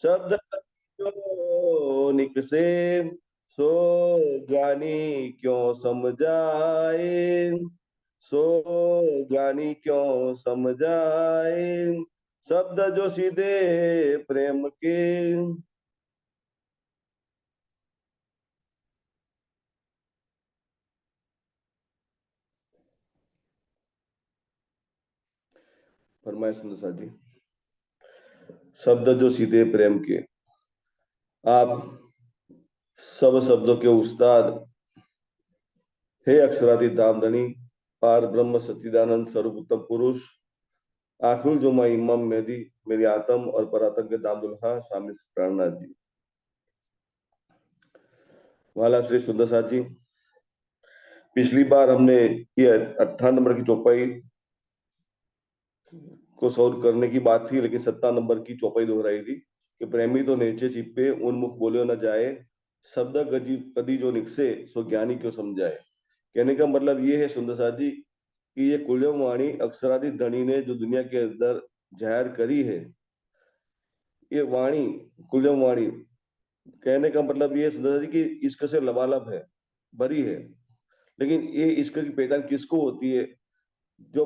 शब्द जो निकसे, सो ज्ञानी क्यों समझाए, सो ज्ञानी क्यों समझाए, शब्द जो सीधे प्रेम के। फरमाए सुंदर सा जी। शब्द जो सीधे प्रेम के। आप सब शब्दों के उस्ताद, हे अक्षरादि दामदनी, पार ब्रह्म सच्चिदानंद स्वरूप उत्तम पुरुष, आखिर जो मैं इमाम मेहदी, मेरी आत्म और परात्म के दाम दुल्हा स्वामी प्राणनाथ जी। वाला श्री सुंदर साथ जी, पिछली बार हमने ये 18 नंबर की चौपाई को सॉल्व करने की बात थी, लेकिन 17 नंबर की चौपाई दोहराई थी कि प्रेमी तो नीचे छिपे उन्मुख बोले न जाए, शब्द गजी कदी जो निकसे सो ज्ञानी क्यों समझाए। कहने का मतलब ये है सुंदर साथ जी कि ये कुलम वाणी अक्षरादि धनी ने जो दुनिया के अंदर जाहिर करी है, ये वाणी, कुलम वाणी, कहने का मतलब ये सुंदर जी कि इश्क से लबालब है, भरी है। लेकिन ये इश्क की पहचान किसको होती है? जो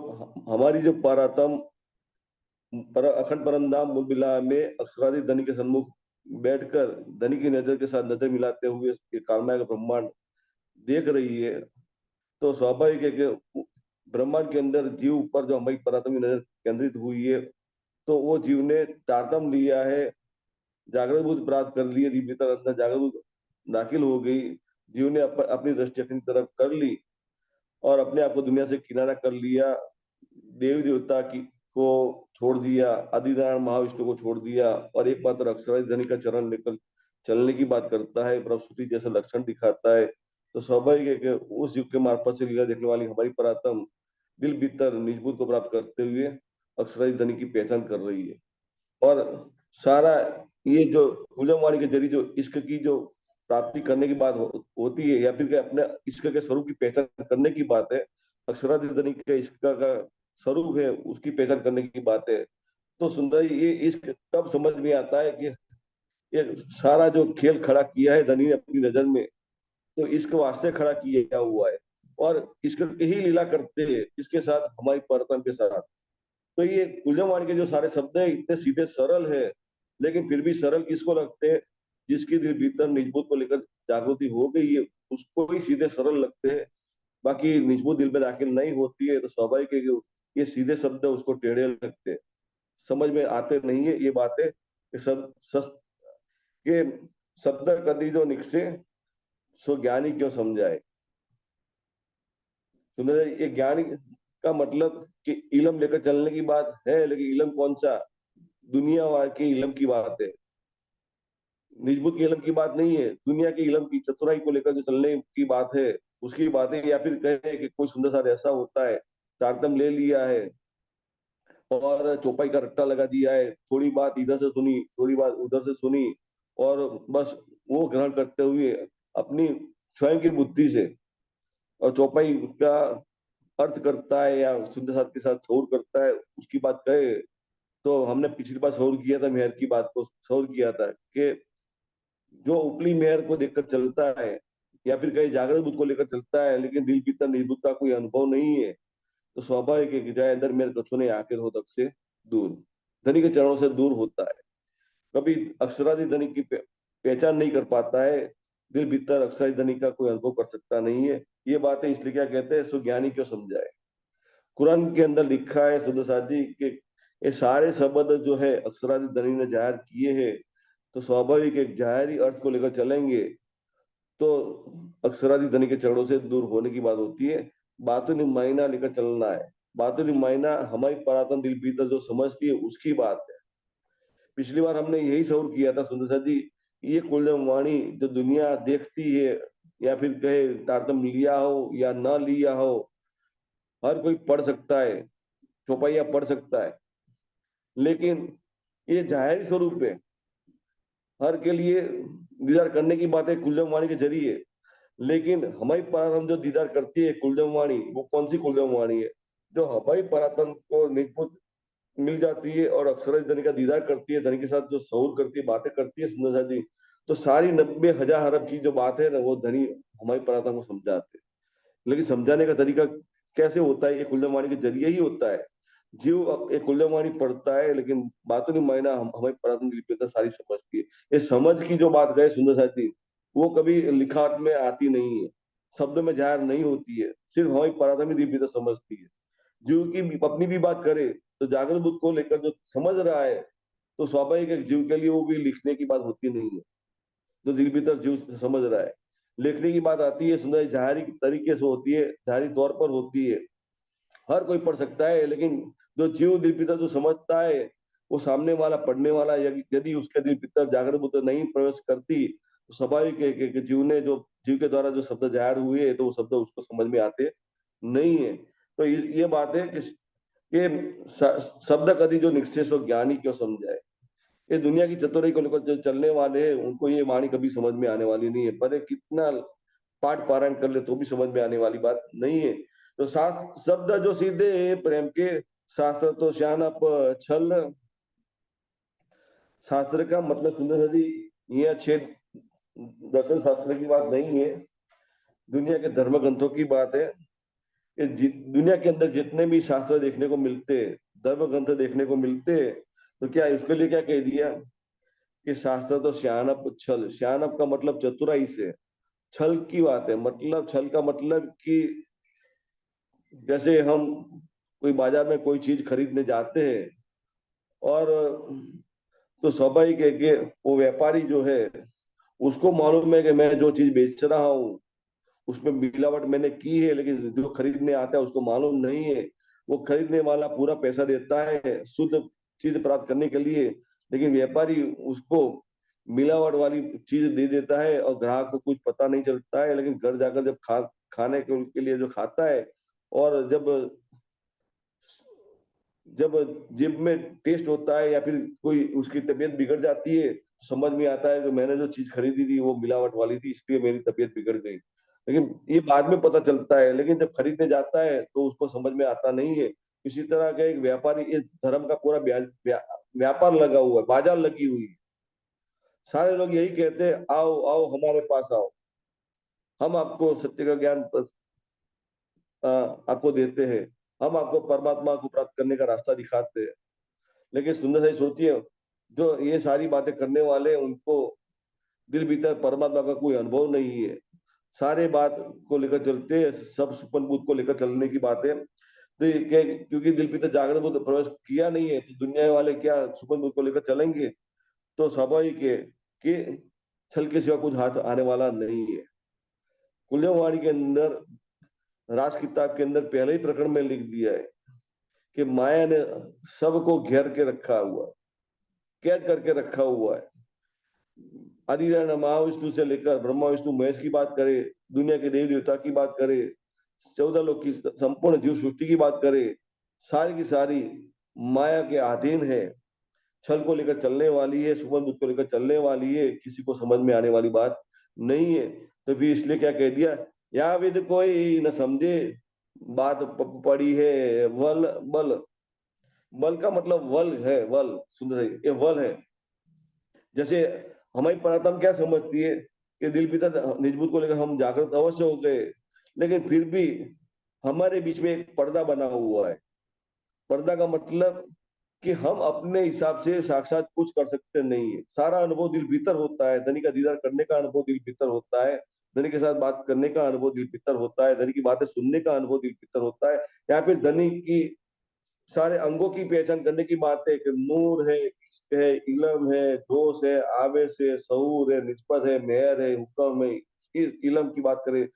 हमारी जो पारातम पर अखंड परम धाम मूल बिला में अक्षरादि धनी के सन्मुख बैठकर धनी की नजर के साथ नजर मिलाते हुए ये कालमय का ब्रह्मांड देख रही है, तो स्वाभाविक है कि ब्रह्मांड के अंदर जीव पर जो हमारी परात्म की नजर केंद्रित हुई है, तो वो जीव ने तारतम लिया है, जागृत बुद्धि प्राप्त कर ली है, भीतर अंदर जागृत बुद्धि दाखिल हो गई, जीव ने अपनी दृष्टि अपनी तरफ कर ली और अपने आप को दुनिया से किनारा कर लिया, देवी देवता की को छोड़ दिया, आदिनारायण महाविष्णु को छोड़ दिया और एक मात्र अक्षराधि धनी का चरण लेकर चलने की बात करता है, प्रस्तुति जैसा लक्षण दिखाता है। तो स्वाभाविक है कि उस युग के मार्फत से लीला देखने वाली हमारी परात्म दिल भीतर निजबूत को प्राप्त करते हुए अक्षराधि धनी की पहचान कर रही है। और सारा ये जो गुलमवाणी के जरिए जो इश्क की जो प्राप्ति करने की बात होती है, या फिर कि अपने इश्क के स्वरूप की पहचान करने की बात है, अक्षराधिधनी के इश्क का स्वरूप है उसकी पहचान करने की बात है, तो सुंदर जी, ये इश्क तब समझ में आता है कि ये सारा जो खेल खड़ा किया है धनी ने अपनी नजर में, तो इश्क वास्ते खड़ा किया हुआ है और इश्क की ही लीला करते हैं इसके साथ, हमारी परतन के साथ। तो ये गुलजम के जो सारे शब्द है इतने सीधे सरल है, लेकिन फिर भी सरल किसको लगते हैं? जिसकी दिल भीतर निजबूत को लेकर जागृति हो गई है, उसको ही सीधे सरल लगते हैं। बाकी निजबूत दिल में दाखिल नहीं होती है, तो स्वाभाविक है कि ये सीधे शब्द है उसको टेढ़े लगते हैं, समझ में आते नहीं है ये बातें कि सब के शब्द कदी जो निकसे सो ज्ञानी क्यों समझाए। सुंदर, ये ज्ञानी का मतलब कि इलम लेकर चलने की बात है, लेकिन इलम कौन सा? दुनिया के इलम की बात है, निजबूत के इलम की बात नहीं है, दुनिया के इलम की चतुराई को लेकर जो चलने की बात है उसकी बात है। या फिर कहे कि कोई सुंदर सा ऐसा होता है, तारतम ले लिया है और चौपाई का रट्टा लगा दिया है, थोड़ी बात इधर से सुनी थोड़ी बात उधर से सुनी और बस वो ग्रहण करते हुए अपनी स्वयं की बुद्धि से और चौपाई का अर्थ करता है या शुद्ध साथ के साथ शौर करता है उसकी बात कहे, तो हमने पिछली बार शौर किया था मेहर की बात को शौर किया था कि जो उपली मेहर को देखकर चलता है या फिर कहीं जागृत बुद्ध को लेकर चलता है, लेकिन दिल भीतर निजबुद्ध का कोई अनुभव नहीं है, तो स्वाभाविक है कि जाए अंदर मेरे कछुआ ने आखिर हो तक से दूर, धनी के चरणों से दूर होता है। कभी अक्षराधि धनी की पहचान नहीं कर पाता है, दिल भीतर अक्षराधि धनी का कोई अनुभव कर सकता नहीं है। ये बातें इसलिए क्या कहते हैं, सो ज्ञानी क्यों समझाए। कुरान के अंदर लिखा है सुंदर साथी कि ये सारे शब्द जो है अक्षराधि धनी ने जाहिर किए हैं, तो स्वाभाविक एक जाहिरी अर्थ को लेकर चलेंगे तो अक्षराधि धनी के चरणों से दूर होने की बात होती है। बातुनी मायना लेकर चलना है, बातुनी मायना हमारी परातन दिल भीतर जो समझती है उसकी बात है। पिछली बार हमने यही शौर किया था सुंदर सा जी, ये कुलम वाणी जो दुनिया देखती है या फिर कहे तारतम लिया हो या ना लिया हो, हर कोई पढ़ सकता है, चौपाइया पढ़ सकता है, लेकिन ये जाहिर स्वरूप है, हर के लिए दीदार करने की बात है कुलजम वाणी के जरिए। लेकिन हमारी परातन जो दीदार करती है कुलजम वाणी, वो कौन सी कुलजम वाणी है? जो हमारी परातन को निजबूत मिल जाती है और अक्सर धनी का दीदार करती है, धनी के साथ जो सऊर करती है, बातें करती है सुंदर शादी, तो सारी 90,000 अरब की जो बात है ना, वो धनी हमारी पराठा को समझाते हैं। लेकिन समझाने का तरीका कैसे होता है? ये कुल्लम वाणी के जरिए ही होता है। जीव एक कुल्लम वाणी पढ़ता है, लेकिन बातों नहीं मायना हमारी पराधन लिपिता सारी समझती है। ये समझ की जो बात कहे सुंदर साथी, वो कभी लिखावट में आती नहीं है, शब्द में जाहिर नहीं होती है, सिर्फ हमारी पराधन लिपिता समझती है। जीव की अपनी भी बात करे तो जागृत बुद्ध को लेकर जो समझ रहा है, तो स्वाभाविक है जीव के लिए वो भी लिखने की बात होती नहीं है। जो दिल भीतर जीव समझ रहा है, लिखने की बात आती है सुंदर जाहिरी तरीके से होती है, जाहिरी तौर पर होती है, हर कोई पढ़ सकता है। लेकिन जो जीव दिल भीतर जो समझता है, वो सामने वाला पढ़ने वाला यदि उसके दिल भीतर जागृत बुद्ध नहीं प्रवेश करती, तो स्वाभाविक है कि जीव ने जो जीव के द्वारा जो शब्द जाहिर हुए, तो वो शब्द उसको समझ में आते नहीं है। तो ये बात है कि ये शब्द कदी जो निश्चेष हो ज्ञानी क्यों समझाए। ये दुनिया की चतुराई को लेकर जो चलने वाले हैं, उनको ये वाणी कभी समझ में आने वाली नहीं है, पर ये कितना पाठ पारायण कर ले तो भी समझ में आने वाली बात नहीं है। तो शास्त्र शब्द जो सीधे प्रेम के, शास्त्र तो श्यानप छल। शास्त्र का मतलब सुंदर जी, ये अच्छे दर्शन शास्त्र की बात नहीं है, दुनिया के धर्म ग्रंथों की बात है। कि दुनिया के अंदर जितने भी शास्त्र देखने को मिलते, धर्म ग्रंथ देखने को मिलते, तो क्या इसके लिए क्या कह दिया कि शास्त्र तो श्यानप छल। श्यानप का मतलब चतुराई से, छल की बात है, मतलब छल का मतलब कि जैसे हम कोई बाजार में कोई चीज खरीदने जाते हैं, और तो स्वाभाविक है कि वो व्यापारी जो है, उसको मालूम है कि मैं जो चीज बेच रहा हूँ उसमें मिलावट मैंने की है, लेकिन जो खरीदने आता है उसको मालूम नहीं है। वो खरीदने वाला पूरा पैसा देता है शुद्ध चीज प्राप्त करने के लिए, लेकिन व्यापारी उसको मिलावट वाली चीज दे देता है, और ग्राहक को कुछ पता नहीं चलता है। लेकिन घर जाकर जब खाने के लिए जो खाता है, और जब जब जिम में टेस्ट होता है या फिर कोई उसकी तबीयत बिगड़ जाती है, तो समझ में आता है कि मैंने जो चीज खरीदी थी वो मिलावट वाली थी, इसलिए मेरी तबीयत बिगड़ गई। लेकिन ये बाद में पता चलता है, लेकिन जब खरीदने जाता है तो उसको समझ में आता नहीं है। इसी तरह का एक व्यापारी, इस धर्म का पूरा व्यापार लगा हुआ है, बाजार लगी हुई है। सारे लोग यही कहते हैं, आओ आओ हमारे पास आओ, हम आपको सत्य का ज्ञान आपको देते हैं, हम आपको परमात्मा को प्राप्त करने का रास्ता दिखाते हैं। लेकिन सुंदर से सोचिए, जो ये सारी बातें करने वाले हैं, उनको दिल भीतर परमात्मा का कोई अनुभव नहीं है। सारे बात को लेकर चलते हैं, सब सुपन बुद्ध को लेकर चलने की बातें। तो क्योंकि दिल भीतर जागृत बुद्ध प्रवेश किया नहीं है, तो दुनिया वाले क्या सुपन बुद्ध को लेकर चलेंगे? तो स्वाभाविक है कि छल के सिवा कुछ हाथ आने वाला नहीं है। कुल्यवाणी के अंदर, राज किताब के अंदर पहले ही प्रकरण में लिख दिया है कि माया ने सबको घेर के रखा हुआ है, कैद करके रखा हुआ है। आदिनारायण महाविष्णु से लेकर ब्रह्मा विष्णु महेश की बात करे, दुनिया के देवी देवता की बात करे, 14 लोग की संपूर्ण जीव सृष्टि की बात करे, सारी की सारी माया के अधीन है, छल को लेकर चलने वाली है, सुमन बुद्ध को लेकर चलने वाली है, किसी को समझ में आने वाली बात नहीं है। तो फिर इसलिए क्या कह दिया, या विद कोई न समझे, बात पड़ी है वल बल। बल का मतलब वल है, वल सुन रही ये वल है। जैसे हमारी परातम क्या समझती है कि दिल भीतर निजबूत को लेकर हम जागृत अवश्य हो गए, लेकिन फिर भी हमारे बीच में एक पर्दा बना हुआ है। पर्दा का मतलब कि हम अपने हिसाब से साक्षात कुछ कर सकते नहीं है। सारा अनुभव दिल भीतर होता है, धनी का दीदार करने का अनुभव दिल भीतर होता है, धनी के साथ बात करने का अनुभव दिल भीतर होता है, धनी की बातें सुनने का अनुभव दिल भीतर होता है, या फिर धनी की सारे अंगों की पहचान करने की बात है कि नूर है, इश्क है, इलम है, जोश है, आवेश है, शऊर है, निस्बत है, मेहर है, हुक्म है, इलम की बात करें,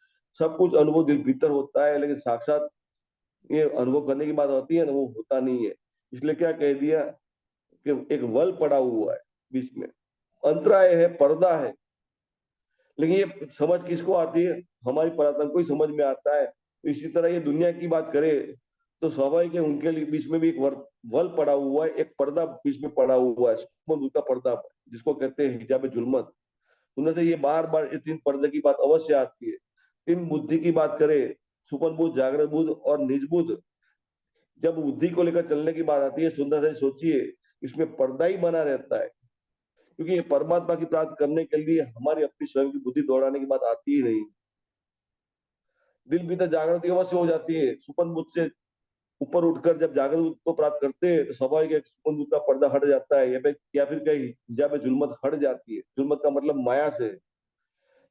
सब कुछ अनुभव दिल भीतर होता है, लेकिन साक्षात ये अनुभव करने की बात होती है ना, वो होता नहीं है। इसलिए क्या कह दिया कि एक वल पड़ा हुआ है बीच में, अंतराय है, पर्दा है। लेकिन ये समझ किसको आती है? हमारी परातन को ही समझ में आता है। तो इसी तरह ये दुनिया की बात करे, तो स्वाभाविक है उनके लिए बीच में भी एक वल पड़ा हुआ है, एक पर्दा बीच में पड़ा हुआ है, सुपन का पर्दा, जिसको कहते हैं हिजाब जुल्मत। उन्होंने ये बार बार ये तीन पर्दे की बात अवश्य आती है। तीन बुद्धि की बात करे, सुपन बुद्ध, जागृत बुद्ध और निज बुद्ध, जब बुद्धि को लेकर चलने की बात आती है, सुंदर से सोचिए, इसमें पर्दा ही बना रहता है, क्योंकि ये परमात्मा की प्राप्त करने के लिए हमारी अपनी स्वयं की बुद्धि दौड़ाने की बात आती ही नहीं। दिल भीतर जागृति अवश्य हो जाती है, सुपन बुद्ध से ऊपर उठकर जब जागृत बुद्ध को प्राप्त करते हैं तो स्वाभाविक है कि सुपन बुद्ध का पर्दा हट जाता है, या फिर कहीं हिजाब जुल्मत हट जाती है। जुल्मत का मतलब माया से।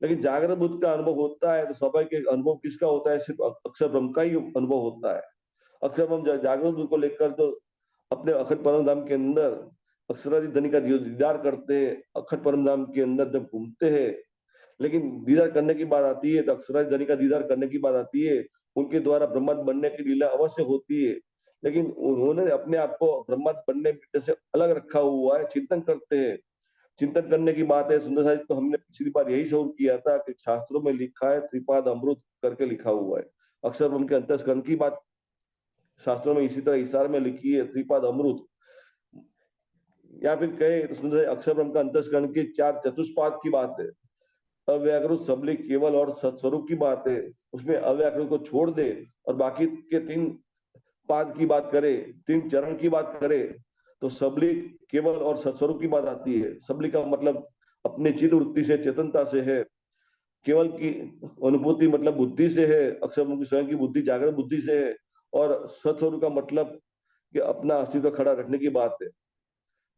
लेकिन जागृत बुद्ध का अनुभव होता है तो स्वाभाविक अनुभव किसका होता है? सिर्फ अक्षर ब्रह्म का ही अनुभव होता है। अक्षर ब्रह्म जागृत बुद्ध को लेकर तो अपने अखंड परम धाम के अंदर अक्षरादि ध्वनि का दीदार करते हैं, अखंड परम धाम के अंदर जब घूमते हैं, लेकिन दीदार करने की बात आती है तो अक्षरादि ध्वनि का दीदार करने की बात आती है, उनके द्वारा ब्रह्मांड बनने की लीला अवश्य होती है, लेकिन उन्होंने अपने आप को ब्रह्मांड बनने से अलग रखा हुआ है, चिंतन करते हैं। चिंतन करने की बात है, सुंदर साहिब तो हमने पिछली बार यही शोर किया था कि शास्त्रों में लिखा है त्रिपाद अमृत करके लिखा हुआ है। अक्षर ब्रह्म के अंतस्करण की बात शास्त्रों में इसी तरह इशारे में लिखी है, त्रिपाद अमृत। या फिर कहे तो सुंदर अक्षर ब्रह्म का अंतस्करण की चार चतुष्पाद की बात है। अव्याकृत सबलिक केवल और सत्स्वरूप की बात है, उसमें अव्याकृत को छोड़ दे और बाकी के तीन पाद की बात करे, तीन चरण की बात करे, तो सबलिक केवल और सत्स्वरूप की बात आती है। सबलिक का मतलब अपने चित्त वृत्ति से, चेतनता से है। केवल की अनुभूति मतलब बुद्धि से है, अक्षर की स्वयं की बुद्धि जागृत बुद्धि से है। और सत्स्वरूप का मतलब कि अपना अस्तित्व खड़ा रखने की बात है।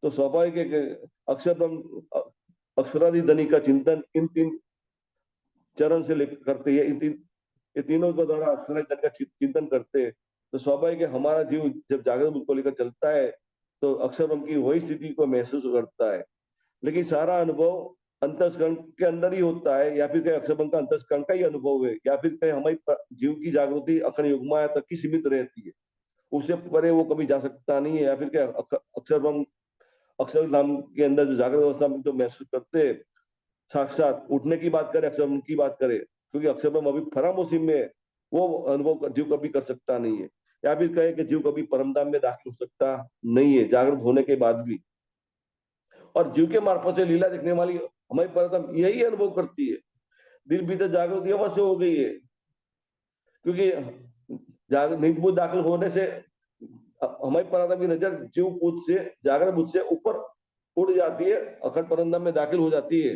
तो स्वाभाविक है कि अक्षर ब्रह्म अक्षरादि ध्वनि का चिंतन इन तीन चरण से लेकर करते हैं, ये तीनों के द्वारा अक्षरादि ध्वनि का चिंतन करते हैं। तो स्वाभाविक है हमारा जीव जब जागृत बुद्धि को लेकर चलता है तो अक्षर ब्रह्म की वही स्थिति को महसूस करता है। लेकिन सारा अनुभव अंतस्करण के अंदर ही होता है, या फिर कहीं अक्षर ब्रह्म का अंतस्करण का ही अनुभव है, या फिर कहीं हमारी जीव की जागृति अखंड युग्माया तक ही सीमित रहती है, उससे परे वो कभी जा सकता नहीं है। या फिर क्या अक्षर ब्रह्म अक्षर धाम के अंदर जो जागृत अवस्था में जो महसूस करते हैं, साक्षात उठने की बात करें, अक्षर ब्रह्म की बात करें, क्योंकि अक्षर ब्रह्म अभी फरामोशी में है, वो अनुभव जीव कभी कर सकता नहीं है। या फिर कहे कि जीव कभी परमधाम में दाखिल हो सकता नहीं है जागृत होने के बाद भी। और जीव के मार्फत से लीला देखने वाली हमारी परम यही अनुभव करती है। दिल भीतर जागृति अवश्य हो गई है, क्योंकि जागृत बुद्ध दाखिल होने से हमारी परात्म की नजर जीव बुद्ध से जागृत बुद्ध से ऊपर उड़ जाती है, अखंड परमधाम में दाखिल हो जाती है।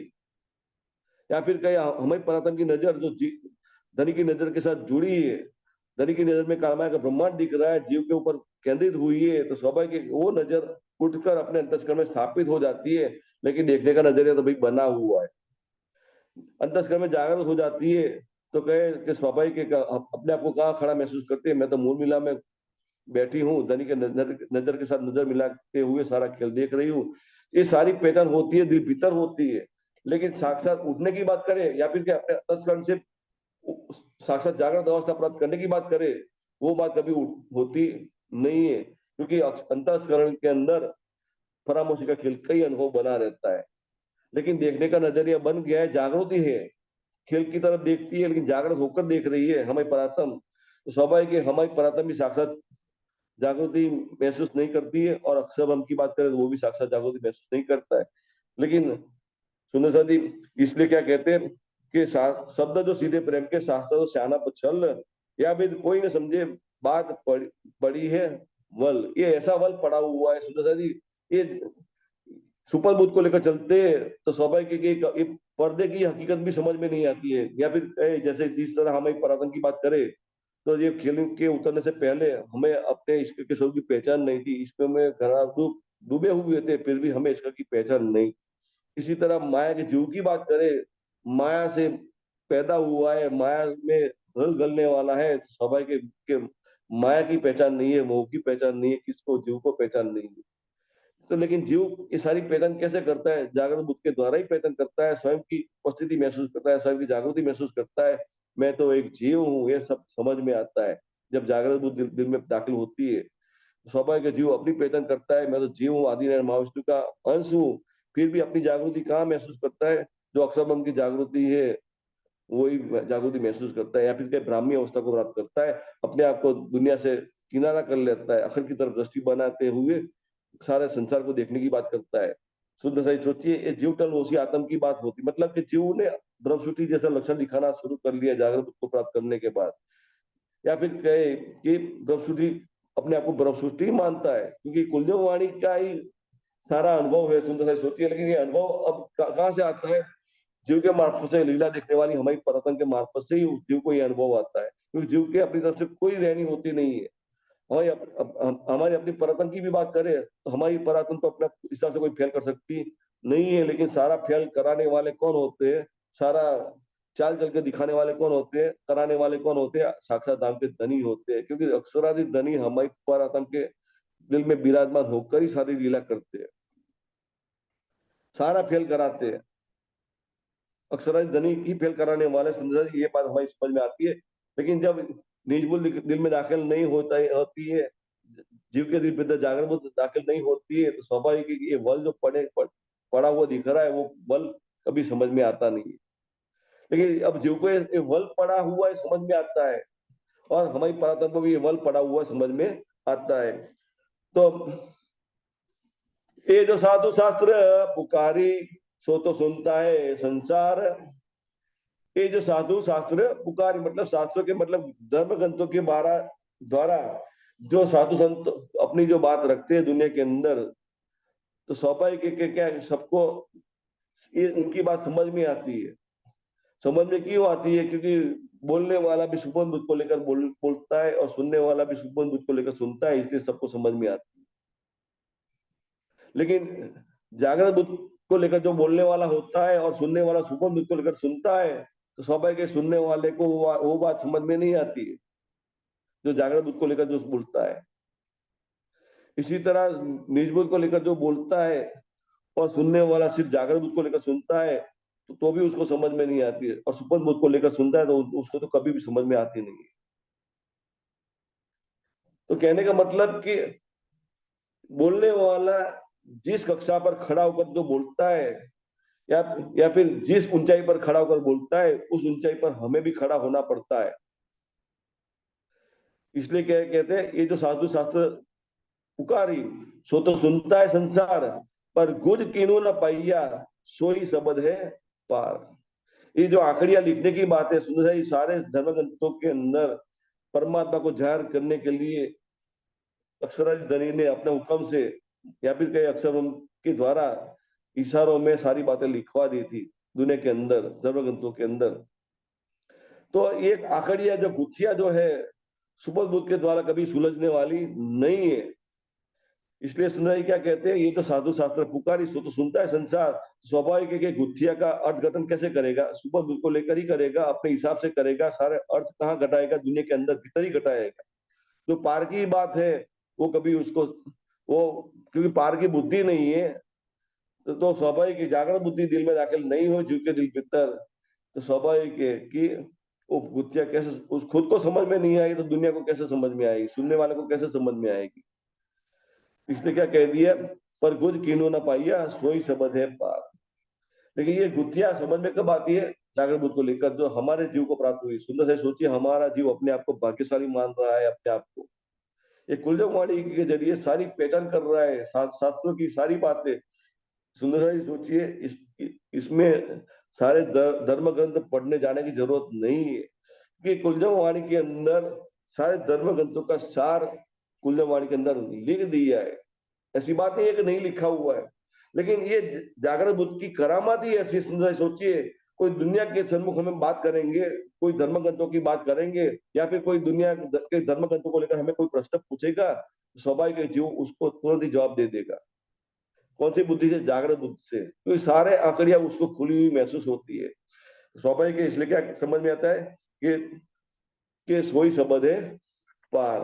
या फिर कहीं हमारी परात्म की नजर जो धनी की नजर के साथ जुड़ी है, धनी की नजर में कालमाया का ब्रह्मांड दिख रहा है, जीव के ऊपर केंद्रित हुई है, तो स्वाभाविक वो नजर उठकर अपने अंतस्करण में स्थापित हो जाती है। लेकिन देखने का नजरिया तो भाई बना हुआ है, अंतस्करण में जागृत हो जाती है। तो कहे कि स्वाभाविक अपने आप को कहाँ खड़ा महसूस करते हैं, मैं तो मूल मिला में बैठी हूँ, धनी के नजर के साथ नजर मिलाते हुए सारा खेल देख रही हूँ। ये सारी पहचान होती है, दिल भीतर होती है। लेकिन साक्षात उठने की बात करें या फिर क्या अपने अंतस्करण से साक्षात जागृत अवस्था प्राप्त करने की बात करें, वो बात कभी होती नहीं है, क्योंकि अंतस्करण के अंदर परामोशी का खेल कई अनुभव बना रहता है। लेकिन देखने का नजरिया बन गया है, जागृति है, खेल की तरफ देखती है, लेकिन जागृत होकर देख रही है हमारी परात्म। तो स्वाभाविक है हमारी परात्म भी साक्षात जागृति महसूस नहीं करती है, और अक्सर हम की बात करें तो वो भी साक्षात जागृति महसूस नहीं करता है। लेकिन सुंदर सादी इसलिए क्या कहते हैं कि शब्द जो सीधे प्रेम के शास्त्र तो सियाना छल, या फिर कोई न समझे बात पड़ी है वल, ये ऐसा वल पड़ा हुआ है सुंदर सादी। ये सुपर बुद्ध को लेकर चलते तो स्वाभाविक है कि पर्दे की हकीकत भी समझ में नहीं आती है। या फिर जैसे जिस तरह हमें परातन की बात करें तो ये खेल के उतरने से पहले हमें अपने इश्क के स्वरूप की पहचान नहीं थी, इश्क में घना डूबे हुए थे, फिर भी हमें इश्क की पहचान नहीं। इसी तरह माया के जीव की बात करें, माया से पैदा हुआ है, माया में घुल गलने वाला है, स्वाभाविक है कि माया की पहचान नहीं है, मोह की पहचान नहीं है, किसको जीव को पहचान नहीं है। तो लेकिन जीव ये सारी पहचान कैसे करता है? जागृत बुद्ध के द्वारा ही पहचान करता है, स्वयं की उपस्थिति महसूस करता है, स्वयं की जागृति महसूस करता है, मैं तो एक जीव हूँ, ये सब समझ में आता है। जब जागृत बुद्ध दिल में दाखिल होती है, स्वाभाविक जीव अपनी पहचान करता है, मैं तो जीव हूँ, आदि महाविष्णु का अंश हूँ। फिर भी अपनी जागृति कहाँ महसूस करता है? जो अक्षर ब्रह्म की जागृति है वही जागृति महसूस करता है, या फिर कहीं ब्राह्मी अवस्था को प्राप्त करता है, अपने आप को दुनिया से किनारा कर लेता है, अखंड की तरफ दृष्टि बनाते हुए सारे संसार को देखने की बात करता है। शुद्ध सही सोचिए, ये जीव टल उसी आत्म की बात होती, मतलब कि जीव ने ब्रह्मसुटी जैसा लक्षण दिखाना शुरू कर लिया जागृत को प्राप्त करने के बाद। या फिर कहे कि ब्रह्मसुटी अपने आप को ब्रह्म सृष्टि ही मानता है, क्योंकि कुलदेव वाणी का ही सारा अनुभव है, सुंदर सा सोचिए। लेकिन ये अनुभव अब कहाँ से आता है? जीव के मार्फत से, लीला देखने वाली हमारी परातन के मार्फत से ही उस जीव को ये अनुभव आता है, क्योंकि जीव के अपनी तरफ से कोई रहनी होती नहीं है। हमारी अपनी परातन की भी बात करें तो हमारी परातन तो अपने हिसाब से कोई फेल कर सकती नहीं है, लेकिन सारा फेल कराने वाले कौन होते हैं? सारा चाल चल के दिखाने वाले कौन होते हैं? कराने वाले कौन होते हैं? साक्षात धाम के धनी होते हैं, क्योंकि अक्षरादि धनी हमारी परातन के दिल में विराजमान होकर ही सारी लीला करते हैं, सारा फेल कराते हैं। अक्षरादि धनी ही फेल कराने वाले सुंदर जी, ये बात हमारी समझ में आती है। लेकिन जब निजबुल दिल में दाखिल नहीं होती है, जीव के दिल में जागृत बुद्धि दाखिल नहीं होती है, तो स्वाभाविक है कि ये बल जो पड़ा हुआ दिख रहा है, वो बल कभी समझ में आता नहीं है। लेकिन अब जीव को ये बल पड़ा हुआ है समझ में आता है, और हमारी परात्म को भी ये बल पड़ा हुआ समझ में आता है। तो ये जो साधु शास्त्र पुकारी सो तो सुनता है संसार। ये जो साधु शास्त्र पुकारी मतलब शास्त्रों के मतलब धर्म ग्रंथों के द्वारा जो साधु संत अपनी जो बात रखते हैं दुनिया के अंदर, तो स्वाभाविक है कि क्या सबको ये उनकी बात समझ में आती है। समझ में क्यों आती है? क्योंकि बोलने वाला भी सुपन बुद्ध को लेकर बोलता है, और सुनने वाला भी सुपन बुद्ध को लेकर सुनता है, इसलिए सबको समझ में आती है। लेकिन जागृत बुद्ध को लेकर जो बोलने वाला होता है और सुनने वाला सुपन बुद्ध को लेकर सुनता है, तो स्वाभाविक है सुनने वाले को वो बात समझ में नहीं आती है जो जागृत बुद्ध को लेकर जो बोलता है। इसी तरह निज बुद्ध को लेकर जो बोलता है और सुनने वाला सिर्फ जागृत बुद्ध को लेकर सुनता है, तो भी उसको समझ में नहीं आती है, और सुपन बुद्ध को लेकर सुनता है तो उसको तो कभी भी समझ में आती नहीं है। तो कहने का मतलब कि बोलने वाला जिस कक्षा पर खड़ा होकर जो बोलता है, या या फिर जिस ऊंचाई पर खड़ा होकर बोलता है, उस ऊंचाई पर हमें भी खड़ा होना पड़ता है। इसलिए क्या कहते हैं, ये जो साधु शास्त्र पुकारी सो तो सुनता है संसार, पर गुज किनु न पाइया सोई शब्द है पार। ये जो आखड़िया लिखने की बात है, सुंदर ये सारे धर्म ग्रंथों के अंदर परमात्मा को जाहिर करने के लिए अक्षरादि धनी ने अपने हुक्म से या फिर कई अक्षरों के द्वारा इशारों में सारी बातें लिखवा दी थी दुनिया के अंदर, धर्म ग्रंथों के अंदर। तो ये आखड़िया जो गुत्थियां जो है सुबोध बुद्ध के द्वारा कभी सुलझने वाली नहीं है। इसलिए सुंदर क्या कहते हैं, ये तो साधु शास्त्र पुकारी सो तो सुनता है संसार। स्वाभाविक है कि गुत्थिया का अर्थघटन कैसे करेगा? सुबह बुद्ध को लेकर ही करेगा, अपने हिसाब से करेगा। सारे अर्थ कहाँ घटाएगा? दुनिया के अंदर भीतर ही घटाएगा। जो पार की बात है वो कभी उसको वो, क्योंकि पार की बुद्धि नहीं है, तो स्वाभाविक जागृत बुद्धि दिल में दाखिल नहीं हो जीव के दिल भीतर, तो स्वाभाविक है कि वो बुद्धियां कैसे उस खुद को समझ में नहीं आई, तो दुनिया को कैसे समझ में आएगी? सुनने वाले को कैसे समझ में आएगी? इसने क्या कह दिया, पर गुज कीनो ना पाइया सोई समझ है पार। लेकिन ये गुत्थियां समझ में कब आती है? जागृत बुद्ध को लेकर जो हमारे जीव को प्राप्त हुई। सुंदर से सोचिए, हमारा जीव अपने आप को भाग्यशाली मान रहा है, अपने आप को ये कुलदेव वाणी के जरिए सारी पहचान कर रहा है, शास्त्रों की सारी बातें। सुंदर से सोचिए, इसमें सारे धर्म ग्रंथ पढ़ने जाने की जरूरत नहीं है, कि कुलदेव वाणी के अंदर सारे धर्म ग्रंथों का सार कुलदेव वाणी के अंदर लिख दिया है। ऐसी बात नहीं है कि नहीं लिखा हुआ है, लेकिन ये जागृत बुद्ध की करामात ही ऐसी। सुंदर सोचिए, कोई दुनिया के सन्मुख हमें बात करेंगे, कोई धर्म ग्रंथों की बात करेंगे, या फिर कोई दुनिया के धर्म ग्रंथों को लेकर हमें कोई प्रश्न पूछेगा, स्वाभाविक जीव उसको तुरंत ही जवाब दे देगा। कौन सी बुद्धि से? जागृत बुद्धि से, क्योंकि सारे आंकड़ियां उसको खुली हुई महसूस होती है। स्वाभाविक है, इसलिए क्या समझ में आता है कि सोई शब्द है पार।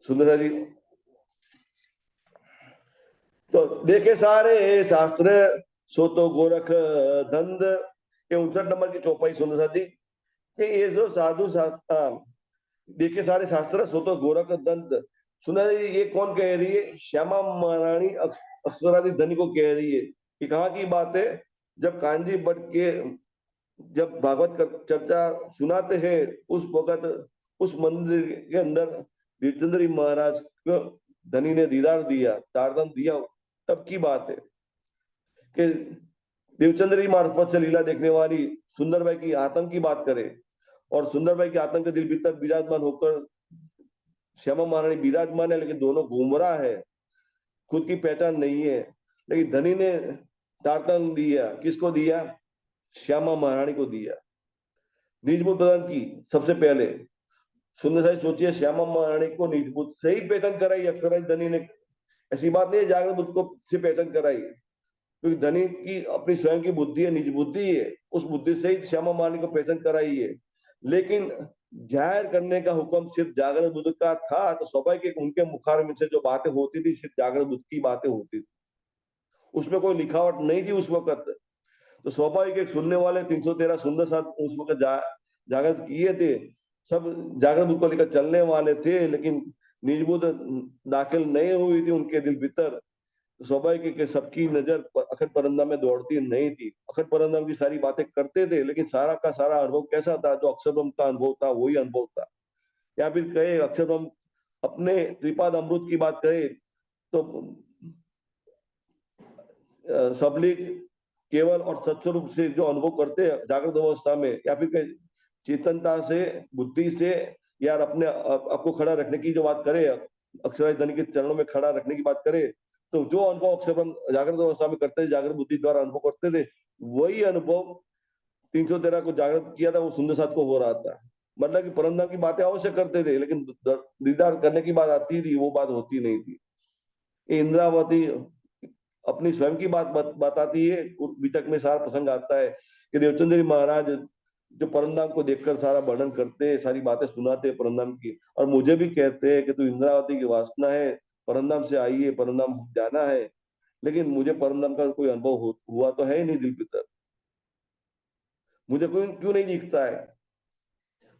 सुंदर जी, तो देखे सारे शास्त्र सो तो गोरख धंध। ये 59 नंबर की चौपाई सुंदर जी, कि ये जो साधु देखे सारे शास्त्र सो तो गोरख दंत। सुना जी, ये कौन कह रही है? श्यामा महारानी अक्षरादि धनी को कह रही है। कि कहाँ की बात है? जब कांजी भट्ट के जब भागवत चर्चा सुनाते हैं, उस वक्त उस मंदिर के अंदर वीरचंद्र महाराज को धनी ने दीदार दिया, दारदम दिया, तब की बात है कि देवचंद्र मार्फत से लीला देखने वाली सुंदर भाई की आतंक की बात करें, और सुंदर भाई के आतंक के दिल भीतर विराजमान होकर श्यामा महारानी विराजमान है, लेकिन दोनों गुमराह है, खुद की पहचान नहीं है। लेकिन धनी ने तारतम दिया, किसको दिया? श्यामा महारानी को दिया। निजमुत प्रदान की सबसे पहले। सुंदर साहब सोचिए, श्यामा महारानी को निजमुत से ही पहचान कराई अक्षराज धनी ने। ऐसी बात नहीं है जागृत बुद्ध को से पहचान कराई, क्योंकि धनी की अपनी स्वयं की बुद्धि है, निज बुद्धि है, उस बुद्धि से ही श्यामा महारानी को पहचान कराई है। लेकिन जाहिर करने का हुक्म सिर्फ जागृत बुद्ध का था, तो स्वाभाविक उनके मुखार में से जो बातें होती थी सिर्फ जागृत बुद्ध की बातें होती थी, उसमें कोई लिखावट नहीं थी उस वक्त। तो स्वाभाविक एक सुनने वाले 313 सुंदर साथ उस वक्त जागृत किए थे, सब जागृत बुद्ध को लेकर चलने वाले थे, लेकिन निज बुद्ध दाखिल नहीं हुई थी उनके दिल भीतर। स्वाभाविक है कि सबकी नजर अखंड परंदाम में दौड़ती नहीं थी। अखंड परंदाम की सारी बातें करते थे, लेकिन सारा का सारा अनुभव कैसा था? जो अक्षर ब्रह्म का अनुभव था वही अनुभव था। या फिर कहे अक्षर ब्रह्म अपने त्रिपाद अमृत की बात कहे तो सबलिक केवल और सत्स्वरूप से जो अनुभव करते हैं जागृत अवस्था में, या फिर चेतनता से, बुद्धि से, या अपने आपको खड़ा रखने की जो बात करे, अक्षराज धनी के चरणों में खड़ा रखने की बात करे, तो जो अनुभव अक्षर हम जागृत अवस्था में करते थे, जागृत बुद्धि द्वारा अनुभव करते थे, वही अनुभव 313 को जागृत किया था वो सुंदर साथ को हो रहा था। मतलब कि परमधाम की बातें अवश्य करते थे, लेकिन दीदार करने की बात आती थी, वो बात होती नहीं थी। इंद्रावती अपनी स्वयं की बात बताती है, बीतक में सारा प्रसंग आता है कि देवचंद्र जी महाराज जो परमधाम को देखकर सारा वर्णन करते, सारी बातें सुनाते परमधाम की, और मुझे भी कहते हैं कि तू इंद्रावती की वासना है, परमधाम से आई है, परमधाम जाना है, लेकिन मुझे परमधाम का कोई अनुभव हुआ तो है ही नहीं दिल भीतर, मुझे कोई क्यों नहीं दिखता है?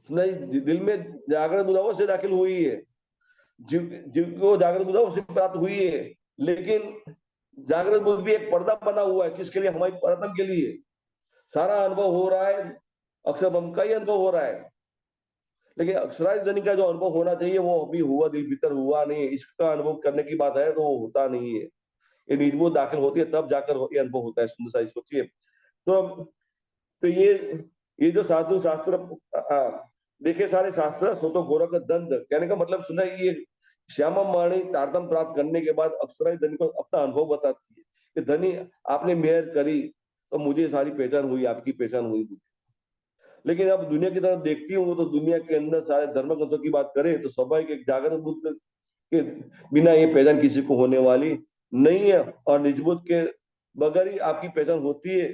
सुना दिल में जागृत बुझाव से दाखिल हुई है, जीव जीव को जागृत बुझाव से प्राप्त हुई है, लेकिन जागृत बुद्ध भी एक पर्दा बना हुआ है, किसके लिए? हमारी परतम के लिए। सारा अनुभव हो रहा है अक्षर ब्रह्म का ही अनुभव हो रहा है, लेकिन अक्षराज धनी का जो अनुभव होना चाहिए वो अभी हुआ, दिल भीतर हुआ नहीं है। इसका अनुभव करने की बात है तो वो होता नहीं है। ये निजबोध दाखिल होती है तब जाकर ये अनुभव होता है। सुंदर सा सोचिए। तो ये जो साधु शास्त्र देखे, सारे शास्त्र सो तो गोरख दंड, कहने का मतलब सुना, ये श्यामा माणी तारतम प्राप्त करने के बाद अक्षराज धनी को अपना अनुभव बताती है कि धनी आपने मेहर करी तो मुझे सारी पहचान हुई, आपकी पहचान हुई मुझे। लेकिन अब दुनिया की तरफ देखती हूँ तो दुनिया के अंदर सारे धर्म ग्रंथों की बात करें तो स्वाभाविक एक जागरण बुद्ध के बिना ये पहचान किसी को होने वाली नहीं है, और निजबुद्ध के बगैर ही आपकी पहचान होती है,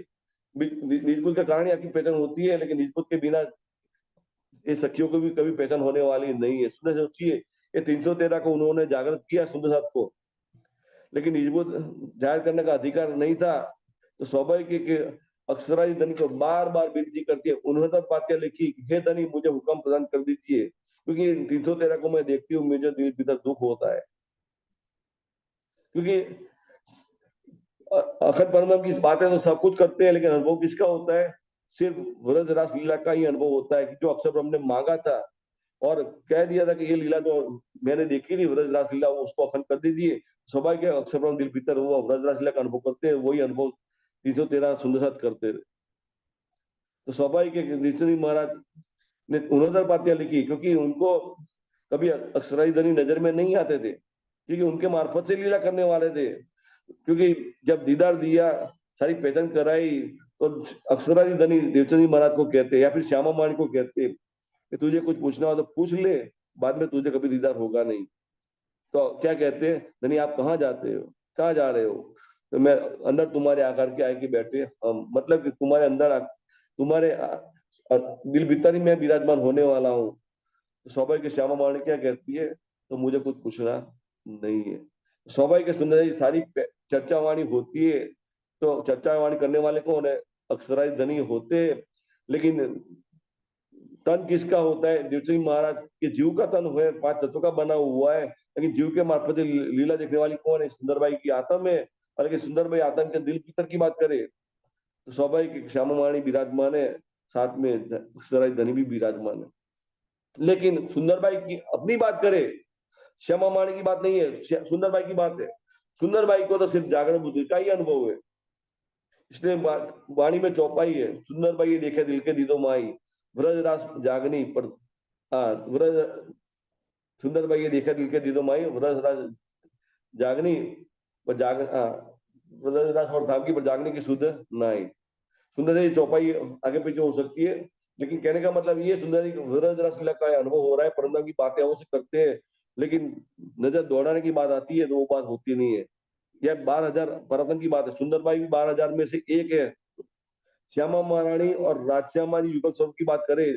निजबुद्ध के कारण ही आपकी पहचान होती है, लेकिन निजबुद्ध के बिना ये सखियों को भी कभी पहचान होने वाली नहीं है। सुंदर सोचिए, ये 313 को उन्होंने जागृत किया सुंदर साथ को, लेकिन निजबुद्ध जाहिर करने का अधिकार नहीं था। तो स्वाभाविक है कि अक्षराजी धनी को बार बार विनती करती है, उन्होंने बातें लिखी, हे धनी मुझे हुक्म प्रदान कर दीजिए, क्योंकि 313 को मैं देखती हूँ मुझे दिल भीतर दुख होता है, क्योंकि अखंड परमधाम की बातें तो सब कुछ करते हैं, लेकिन अनुभव किसका होता है? सिर्फ व्रज रास लीला का ही अनुभव होता है, कि जो अक्षर ब्रह्म ने मांगा था और कह दिया था कि ये लीला जो मैंने देखी थी व्रज रास लीला, वो उसको अखंड कर दीजिए। स्वाभाविक अक्षर ब्रह्म दिल भीतर हुआ व्रज रास लीला का अनुभव करते हैं, वही अनुभव 313 सुंदर साथ करते थे। तो स्वाभाविक है कि महाराज ने 69 पातियां लिखी, क्योंकि उनको कभी अक्षराई धनी नजर में नहीं आते थे, क्योंकि उनके मार्फत से लीला करने वाले थे। क्योंकि जब दीदार दिया, सारी पहचान कराई, तो अक्षराजी धनी देवचंद जी महाराज को कहते या फिर श्यामा माणी को कहते कि तुझे कुछ पूछना हो तो पूछ ले, बाद में तुझे कभी दीदार होगा नहीं। तो क्या कहते हैं, धनी आप कहाँ जाते हो, कहाँ जा रहे हो? तो मैं अंदर तुम्हारे आकार के आए के बैठे हम, मतलब कि तुम्हारे अंदर तुम्हारे दिल भीतर ही मैं विराजमान होने वाला हूँ। तो स्वाभाविक श्यामा माणी क्या कहती है, तो मुझे कुछ पूछना नहीं है। स्वाभाविक सुंदर जी सारी चर्चा वाणी होती है, तो चर्चा वाणी करने वाले कौन है? अक्षराज धनी होते, लेकिन तन किसका होता है? देवचंद महाराज के जीव का तन है, 5 तत्वों का बना हुआ है, लेकिन जीव के मार्फत लीला देखने वाली कौन है? सुंदरबाई की आत्म है। और अगर सुंदरबाई आत्म के दिल भीतर की बात करे तो स्वाभाविक श्यामा माणी विराजमान है, साथ में अक्षराज धनी भी विराजमान है। लेकिन सुंदरबाई की अपनी बात करे, श्यामा माणी की बात नहीं है, सुंदरबाई की बात है। सुंदरबाई को तो सिर्फ जागरण बुद्धि का ही अनुभव है, इसलिए वाणी में चौपाई है, सुंदरबाई ये देखे दिल के दीदो माई, व्रज रास जागनी पर व्रज सुंदर भाई ये देखा दिल के दीदो माई रस रस जागनी पर जाग रस रस और धाम की पर जागने की सुध नहीं। सुंदर जी चौपाई आगे पीछे हो सकती है, लेकिन कहने का मतलब ये सुंदर जी रस रस का अनुभव हो रहा है, परंतु की बातें अवश्य करते हैं, लेकिन नजर दौड़ाने की बात आती है तो वो बात होती नहीं है। यह 12,000 पराक्रम की बात है, सुंदर भाई भी 12,000 में से एक है। श्यामा महारानी और राजश्यामा जी युगल स्वरूप की बात करें,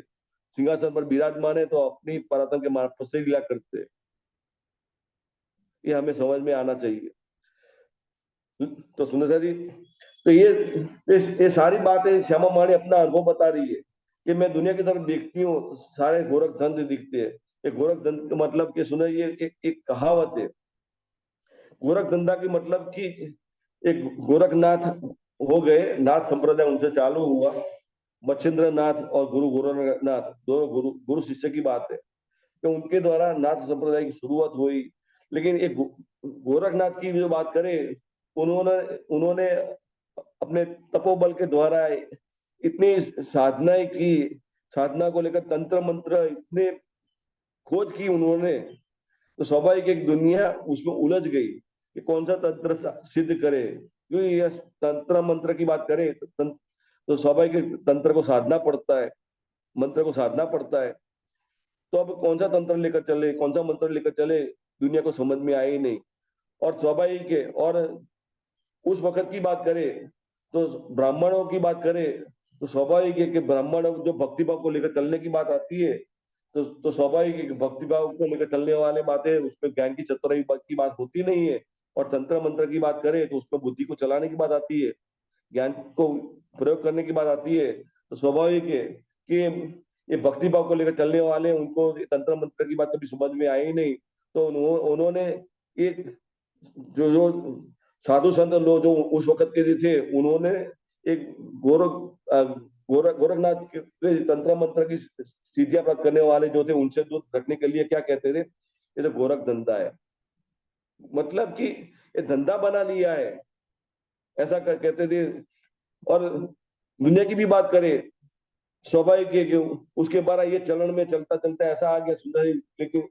सिंहासन पर विराजमान है तो अपनी पराक्रम के मार्ग से लीला करते हैं। ये हमें समझ में आना चाहिए। तो सुंदर जी, तो ये सारी बातें श्यामा महारानी अपना अनुभव बता रही है कि मैं दुनिया की तरफ देखती हूँ, सारे गोरख धंध दिखते हैं। ये गोरख धंध का मतलब कि सुनो, ये एक कहावत है। गोरख धंधा की मतलब कि एक गोरखनाथ हो गए, नाथ संप्रदाय उनसे चालू हुआ। मच्छिंद्र नाथ और गुरु गोरखनाथ दोनों गुरु गुरु शिष्य की बात है कि उनके द्वारा नाथ संप्रदाय की शुरुआत हुई। लेकिन एक गोरखनाथ की जो बात करें, उन्होंने उन्होंने अपने तपोबल के द्वारा इतनी साधनाएं की, साधना को लेकर तंत्र मंत्र इतने खोज की उन्होंने, तो स्वाभाविक एक दुनिया उसमें उलझ गई कि कौन सा तंत्र सिद्ध करे। क्योंकि यह तंत्र मंत्र की बात करें तो स्वाभाविक तंत्र को साधना पड़ता है, मंत्र को साधना पड़ता है। तो अब कौन सा तंत्र लेकर चले, कौन सा मंत्र लेकर चले, दुनिया को समझ में आई नहीं। और स्वाभाविक है, और उस वक्त की बात करें तो ब्राह्मणों की बात करें तो स्वाभाविक है कि ब्राह्मण जो भक्ति भाव को लेकर चलने की बात आती है, तो स्वाभाविक है कि भक्ति भाव को लेकर चलने वाले बातें उसमें ज्ञान की चतुराई की बात होती नहीं है। और तंत्र मंत्र की बात करें तो उसमें बुद्धि को चलाने की बात आती है, ज्ञान को प्रयोग करने की बात आती है। तो स्वाभाविक है कि ये भक्ति भाव को लेकर चलने वाले उनको तंत्र मंत्र की बात कभी समझ में आई नहीं। तो उन्होंने एक जो जो साधु संत लोग जो उस वक्त के थे, उन्होंने एक गोरखनाथ के तंत्र मंत्र की सिद्धियां प्राप्त करने वाले जो थे उनसे दूर रखने के लिए क्या कहते थे, ये तो गोरख धंधा है। मतलब कि ये धंधा बना लिया है, ऐसा कहते थे। और दुनिया की भी बात करें, स्वाभाविक है कि उसके बाद ये चलन में चलता चलता ऐसा आ गया सुंदर। लेकिन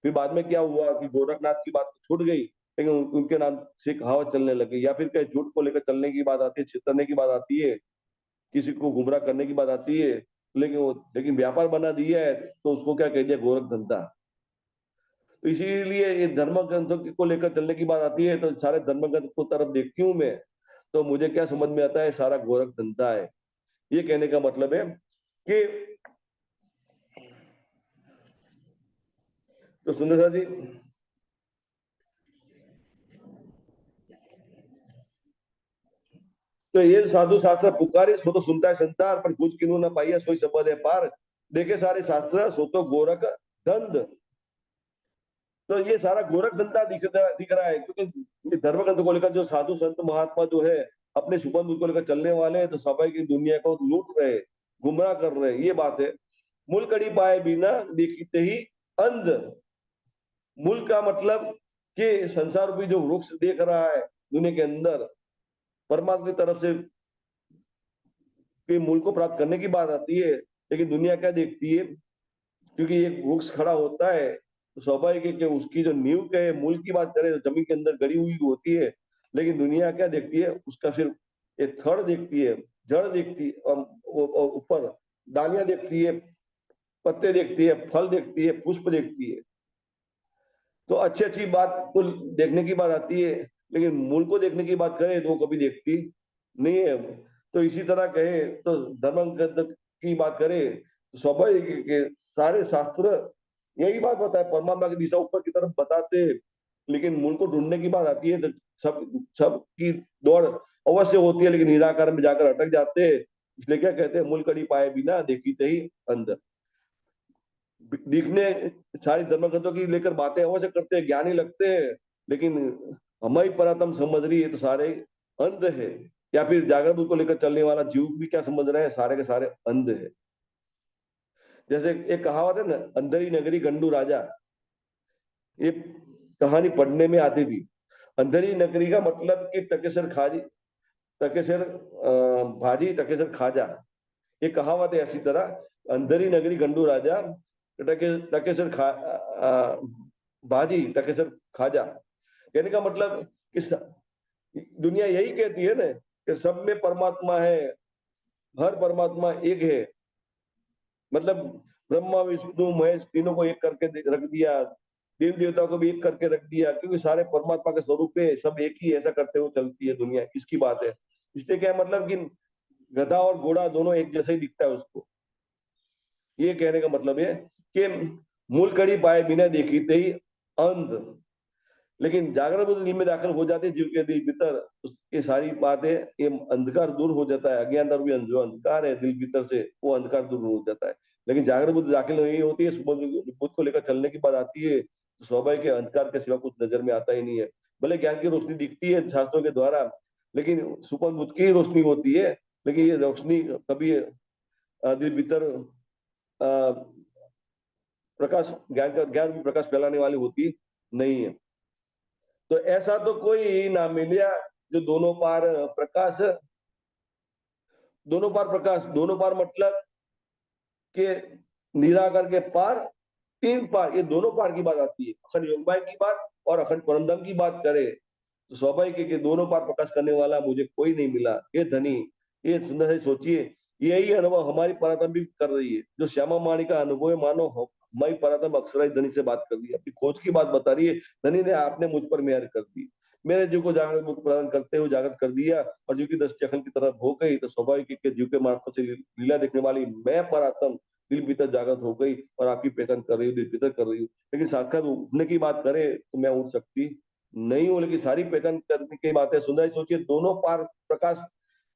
फिर बाद में क्या हुआ कि गोरखनाथ की बात छूट गई, लेकिन उनके नाम से कहावत चलने लगी। या फिर कहीं झूठ को लेकर चलने की बात आती है, छितरने की बात आती है, किसी को गुमराह करने की बात आती है, लेकिन व्यापार बना दिया है तो उसको क्या कह दिया, गोरख धंधा। तो इसीलिए ये धर्म ग्रंथों को लेकर चलने की बात आती है तो सारे धर्म ग्रंथ को तरफ देखती हूँ मैं, तो मुझे क्या समझ में आता है, सारा गोरख धंधा है। ये कहने का मतलब है कि, तो सुंदर जी, तो ये साधु शास्त्र पुकारे सो तो सुनता है संसार, पर कुछ किन्हू न पाइया सोई सबद है पार। देखे सारे शास्त्र सो तो गोरख धंध। तो ये सारा गोरख धंधा दिख रहा है, क्योंकि धर्म ग्रंथ को लेकर जो साधु संत महात्मा जो है अपने सुबंध को लेकर चलने वाले हैं, तो स्वाभाविक दुनिया को लूट रहे, गुमराह कर रहे, ये बात है। मूल कड़ी पाए बिना देखते ही अंध। मूल का मतलब कि संसार भी जो वृक्ष देख रहा है दुनिया के अंदर, परमात्मा की तरफ से के मूल को प्राप्त करने की बात आती है, लेकिन दुनिया क्या देखती है, क्योंकि एक वृक्ष खड़ा होता है तो स्वाभाविक है कि उसकी जो नींव के मूल की बात करें तो जमीन के अंदर गड़ी हुई होती है। लेकिन दुनिया क्या देखती है, उसका सिर्फ एक थड़ देखती है, जड़ देखती है, और ऊपर डालियां देखती है, पत्ते देखती है, फल देखती है, पुष्प देखती है। तो अच्छी अच्छी बात को देखने की बात आती है, लेकिन मूल को देखने की बात करें तो वो कभी देखती नहीं है। तो इसी तरह कहे तो धर्म ग्रंथ की बात करें तो स्वाभाविक है कि सारे शास्त्र यही बात बताए, परमात्मा की दिशा ऊपर की तरफ बताते हैं, लेकिन मूल को ढूंढने की बात आती है तो सब सब की दौड़ अवश्य होती है, लेकिन निराकार में जाकर अटक जाते हैं। इसलिए क्या कहते हैं, मूल कड़ी पाए बिना देखी ही अंध। दिखने सारी धर्म ग्रंथों की लेकर बातें अवश्य करते हैं, ज्ञानी लगते हैं, लेकिन हमारी परातम समझ रही है तो सारे अंध है। या फिर जागृत को लेकर चलने वाला जीव भी क्या समझ रहे हैं, सारे के सारे अंध है। जैसे एक कहावत है ना, अंधरी नगरी गंडू राजा, ये कहानी पढ़ने में आती थी। अंधरी नगरी का मतलब कि टकेसर खाजी, टकेसर भाजी टकेसर खाजा, ये कहावत है। ऐसी तरह अंधरी नगरी गंडू राजा, टकेसर भाजी टकेसर खाजा। कहने का मतलब कि दुनिया यही कहती है ना कि सब में परमात्मा है, हर परमात्मा एक है। मतलब ब्रह्मा विष्णु महेश तीनों को एक करके रख दिया, देव देवता को भी एक करके रख दिया, क्योंकि सारे परमात्मा के स्वरूप है, सब एक ही ऐसा करते हुए चलती है दुनिया, इसकी बात है। इसलिए क्या मतलब कि गधा और घोड़ा दोनों एक जैसा ही दिखता है उसको। ये कहने का मतलब है कि मूल कड़ी पाए बिना देखी ते ही अंध, लेकिन जागृत बुद्धि दिल में दाखिल हो जाती है जीव के दिल भीतर, ये सारी बातें, ये अंधकार दूर हो जाता है, अज्ञान भी जो अंधकार है दिल भीतर से, वो अंधकार दूर हो जाता है। लेकिन जागृत बुद्धि दाखिल नहीं होती है, बुद्ध को लेकर चलने की बात आती है, तो स्वाभाविक के अंधकार के सिवा कुछ नजर में आता ही नहीं है। भले ज्ञान की रोशनी दिखती है शास्त्रों के द्वारा, लेकिन सुपन बुद्ध की ही रोशनी होती है, लेकिन ये रोशनी कभी दिल भीतर प्रकाश, ज्ञान का ज्ञान भी प्रकाश फैलाने वाली होती नहीं है। तो ऐसा तो कोई ना मिलिया जो दोनों पार प्रकाश, दोनों पार प्रकाश, दोनों पार मतलब के निराकार के पार, तीन पार, ये दोनों पार की बात आती है। अखंड योगमाया की बात और अखंड परमधाम की बात करें तो स्वाभाविक है कि दोनों पार प्रकाश करने वाला मुझे कोई नहीं मिला। ये धनी, ये सुंदर से सोचिए, यही अनुभव हमारी परात्म भी कर रही है। जो श्यामा माणी का अनुभव है, मानो हमारी परात्म अक्षरा धनी से बात कर रही है, अपनी खोज की बात बता रही है। धनी ने आपने मुझ पर मेहर कर दी, मेरे जीव को जागृत मुक्त प्रदान करते हुए जागृत कर दिया, और जीव की दृष्टि अखंड की तरफ हो गई, तो स्वाभाविक है कि जीव के मार्फत से लीला देखने वाली मैं परात्म दिल भीतर जागृत हो गई और आपकी पहचान कर रही हूँ, दिल भीतर कर रही हूँ। लेकिन साक्षात उठने की बात करें तो मैं उठ सकती नहीं हूँ, लेकिन सारी पहचान करने की बात है। सुंदर सोचिए, दोनों पार प्रकाश,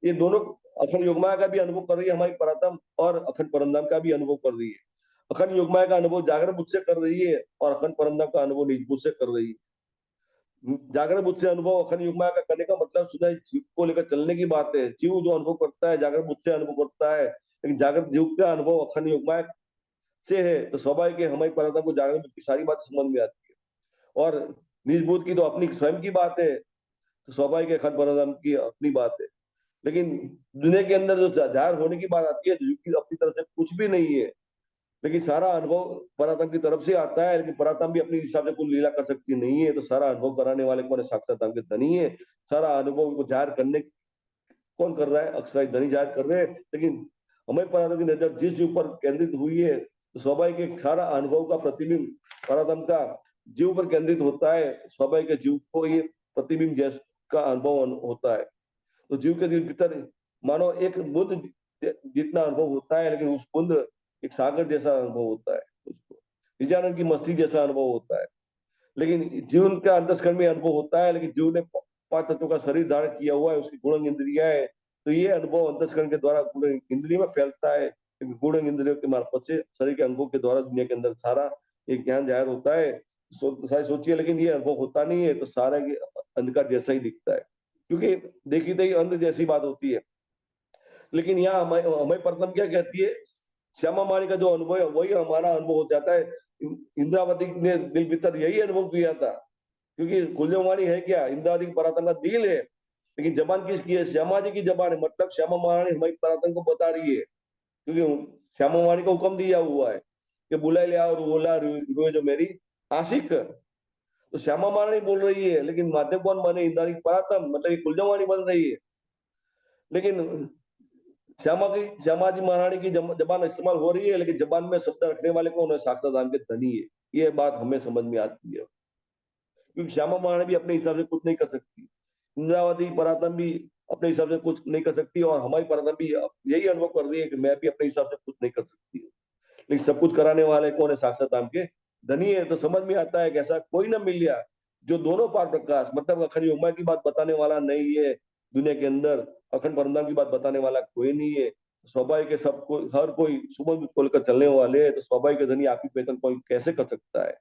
ये दोनों अखंड योगमाया का भी अनुभव कर रही है हमारी परात्म, और अखंड परमधाम का भी अनुभव कर रही है। अखंड योगमाया का अनुभव जागृत बुद्ध से कर रही है, और अखंड परमधाम का अनुभव निज बुद्ध से कर रही है। जागृत बुद्ध से अनुभव अखंड युगमाया का करने का मतलब सुधा जीव को लेकर चलने की बात है। जीव जो अनुभव करता है जागृत बुद्ध से अनुभव करता है, लेकिन जागृत जीव का अनुभव अखंड युगमाया से है, तो स्वाभाविक है हमारी परात्मा को जागृत बुद्ध की सारी बात समझ में आती है। और निज बुद्ध की तो अपनी स्वयं की बात है, तो स्वाभाविक है अखंड परमधाम की अपनी बात है। लेकिन दुनिया के अंदर जो जाहिर होने की बात आती है, जीव की अपनी तरफ से कुछ भी नहीं है, लेकिन सारा अनुभव परात्म की तरफ से आता है। लेकिन परात्म भी अपने हिसाब से कुछ लीला कर सकती नहीं है, तो सारा अनुभव कराने वाले कौन है? साक्षात के धनी है। सारा अनुभव को जाहिर करने कौन कर रहा है? अक्षय धनी जाहिर कर रहे हैं। लेकिन हमें परात्म की नजर जिस जीव पर केंद्रित हुई है, तो स्वाभाविक एक सारा अनुभव का प्रतिबिंब परात्म का जीव पर केंद्रित होता है। स्वाभाविक जीव को ये प्रतिबिंब जैस का अनुभव होता है। तो जीव के दिल भीतर मानो एक बुद्ध जितना अनुभव होता है, लेकिन उस बुद्ध एक सागर जैसा अनुभव होता है उसको, नित्यानंद की मस्ती जैसा अनुभव होता है। लेकिन जीवन का अंतस्करण में अनुभव होता है, लेकिन जीव ने पांच तत्वों का शरीर धारण किया हुआ है, उसकी गुण इंद्रिया है, तो ये अनुभव अंतस्करण के द्वारा गुण इंद्रिय में फैलता है। गुण इंद्रियों के मार्फत से शरीर के अंगों के द्वारा दुनिया के अंदर सारा एक ज्ञान जाहिर होता है। सारी सोचिए, लेकिन ये अनुभव होता नहीं है, तो सारा अंधकार जैसा ही दिखता है, क्योंकि देखी तो अंध जैसी बात होती है। लेकिन यहाँ हमें हमें प्रथम क्या कहती है? श्यामा माणी का जो अनुभव है वही हमारा अनुभव हो जाता है। इंद्रावती ने दिल भीतर यही अनुभव किया था, क्योंकि कुल्जवाणी है क्या? इंद्रावती परातन का दिल है, लेकिन जबान किसकी है? श्यामा जी की जबान है। मतलब श्यामा माणी हमारी परातन को बता रही है, क्योंकि श्यामा माणी को हुक्म दिया हुआ है कि बुला लिया और बोला रोए जो मेरी आशिक। तो श्यामा माणी बोल रही है, लेकिन माध्यम कौन बने? इंद्रावती परातम, मतलब कुलजवाणी बन रही है। लेकिन श्यामा जी महारानी की जबान इस्तेमाल हो रही है, लेकिन जबान में शब्द रखने वाले कौन है? साक्षात राम के धनी है। ये बात हमें समझ में आती है, क्योंकि श्यामा महारानी भी अपने हिसाब से कुछ नहीं कर सकती, इंद्रावती परातम भी अपने हिसाब से कुछ नहीं कर सकती, और हमारी परातम भी यही अनुभव कर रही है कि मैं भी अपने हिसाब से कुछ नहीं कर सकती। लेकिन सब कुछ कराने वाले कौन है? साक्षात राम के धनी है। तो समझ में आता है कि ऐसा कोई ना मिल गया जो दोनों पार प्रकाश, मतलब अखंड योगमाया की बात बताने वाला नहीं है दुनिया के अंदर, अखंड परमधाम की बात बताने वाला कोई नहीं है। स्वाभाविक है सबको, हर कोई सुबह खोल कर चलने वाले है, तो स्वाभाविक धनी आपकी पहचान कोई कैसे कर सकता है?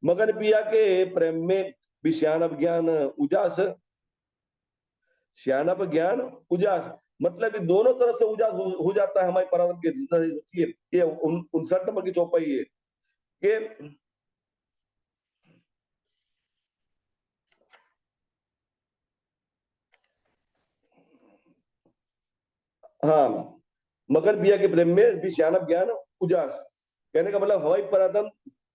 मगन पिया के प्रेम में भी सियानप ज्ञान उजास, सियानप ज्ञान उजास, मतलब कि दोनों तरफ से उजास हो जाता है हमारे पराक्रम के। ये 59 नंबर की चौपाई है कि हाँ, मगर पिया के प्रेम में भी सियानप ज्ञान उजास, कहने का मतलब हमारी पराधन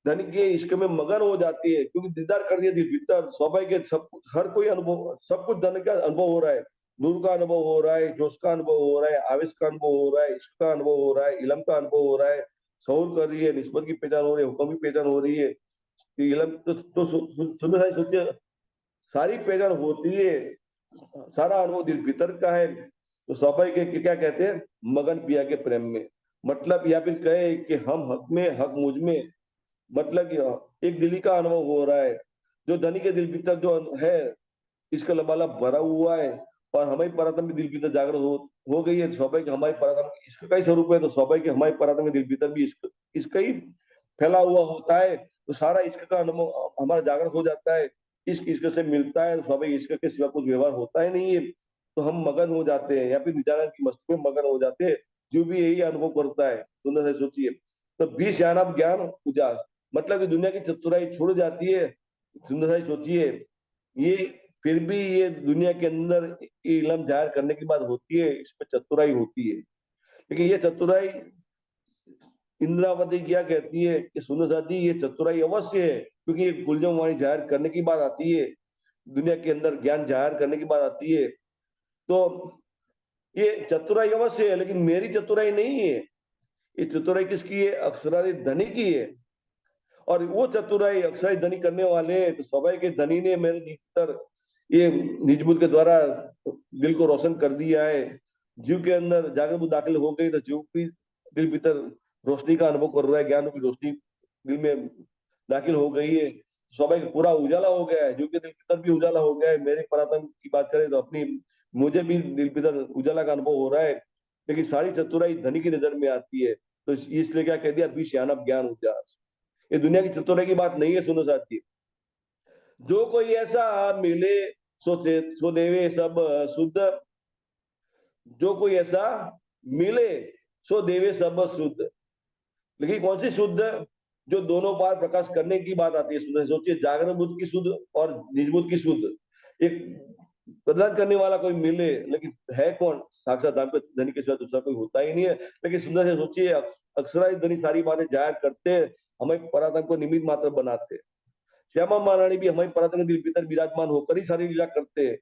धन के इश्क में मगन हो जाती है, क्योंकि दीदार कर दिया दिल भीतर स्वाभाविक है, सब हर कोई अनुभव, सब कुछ धन का अनुभव हो रहा है, नूर का अनुभव हो रहा है, जोश का अनुभव हो रहा है, आवेश का अनुभव हो रहा है, इश्क का अनुभव हो रहा है, इलम का अनुभव हो रहा है, शऊर कर रही है, निस्बत की पहचान हो रही है, हुक्म की पहचान हो रही है। इलम तो सुंदर सारी सोचिए, सारी पहचान होती है, सारा अनुभव दिल भीतर का है, तो स्वाभाविक है कि क्या कहते हैं, मगन पिया के प्रेम में। मतलब या फिर कहे कि हम हक में, हक मुझ में, मतलब कि एक दिली का अनुभव हो रहा है, जो धनी के दिल भीतर जो है, इसका लबालब भरा हुआ है, और हमारी परात्म में दिल भीतर जागृत हो गई है, तो स्वाभाविक हमारी परात्म इसका का ही स्वरूप है, तो स्वाभाविक हमारी परात्म में दिल भीतर भी इसका ही फैला हुआ होता है, तो सारा इश्क का अनुभव हमारा जागृत हो जाता है। इश्क इश्क से मिलता है, तो स्वाभाविक इश्क के सिवा कुछ व्यवहार होता ही नहीं है, तो हम मगन हो जाते हैं, या फिर निजानंद की मस्ती में मगन हो जाते हैं, जो भी यही अनुभव करता है। सुंदर से सोचिए, तो बीस यानाब ज्ञान उजास, मतलब कि दुनिया की चतुराई छुड़ जाती है। सुंदर से सोचिए, ये फिर भी ये दुनिया के अंदर ये इलम जाहिर करने की बात होती है, इसमें चतुराई होती है, लेकिन ये चतुराई इंद्रावती क्या कहती है कि सुंदर साथ जी, ये चतुराई अवश्य है, क्योंकि ये गुलजम वाणी जाहिर करने की बात आती है, दुनिया के अंदर ज्ञान जाहिर करने की बात आती है, तो ये चतुराई अवश्य है, लेकिन मेरी चतुराई नहीं है। ये चतुराई किसकी है? अक्षराधि धनी की है, और वो चतुराई अक्षराधि धनी करने वाले हैं, तो स्वाभाविक है धनी ने मेरे भीतर ये निजबुद्ध के द्वारा दिल को रोशन कर दिया है, जीव के अंदर जागृत बुद्धि दाखिल हो गई, तो जीव भी दिल भीतर रोशनी का अनुभव कर रहा है, ज्ञान की रोशनी दिल में दाखिल हो गई है, स्वाभाविक पूरा उजाला हो गया है, जीव के दिल भीतर भी उजाला हो गया है। मेरे परातम की बात करें तो अपनी मुझे भी दिल भीतर उजाला का अनुभव हो रहा है, लेकिन सारी चतुराई धनी की नजर में आती है, तो इसलिए क्या कह दिया, बीस यानब ज्ञान उजास। ये दुनिया की चतुराई की बात नहीं है। सुनो साथी, जो कोई ऐसा मिले सो देवे सब शुद्ध, जो कोई ऐसा मिले सो देवे सब शुद्ध, लेकिन कौन सी शुद्ध? जो दोनों पार प्रकाश करने की बात आती है। सोचिए, जागरण बुद्ध की शुद्ध और निज बुद्ध की शुद्ध, एक प्रदान करने वाला कोई मिले, लेकिन है कौन? साक्षात दाम धनी के सिवा दूसरा कोई होता ही नहीं है। लेकिन सुंदर से सोचिए, अक्षराय धनी सारी बातें जाहिर करते, हमें परातम को निमित्त मात्र बनाते। श्यामा महारानी भी हमारी परातन के दिल भीतर विराजमान होकर ही सारी लीला करते हैं,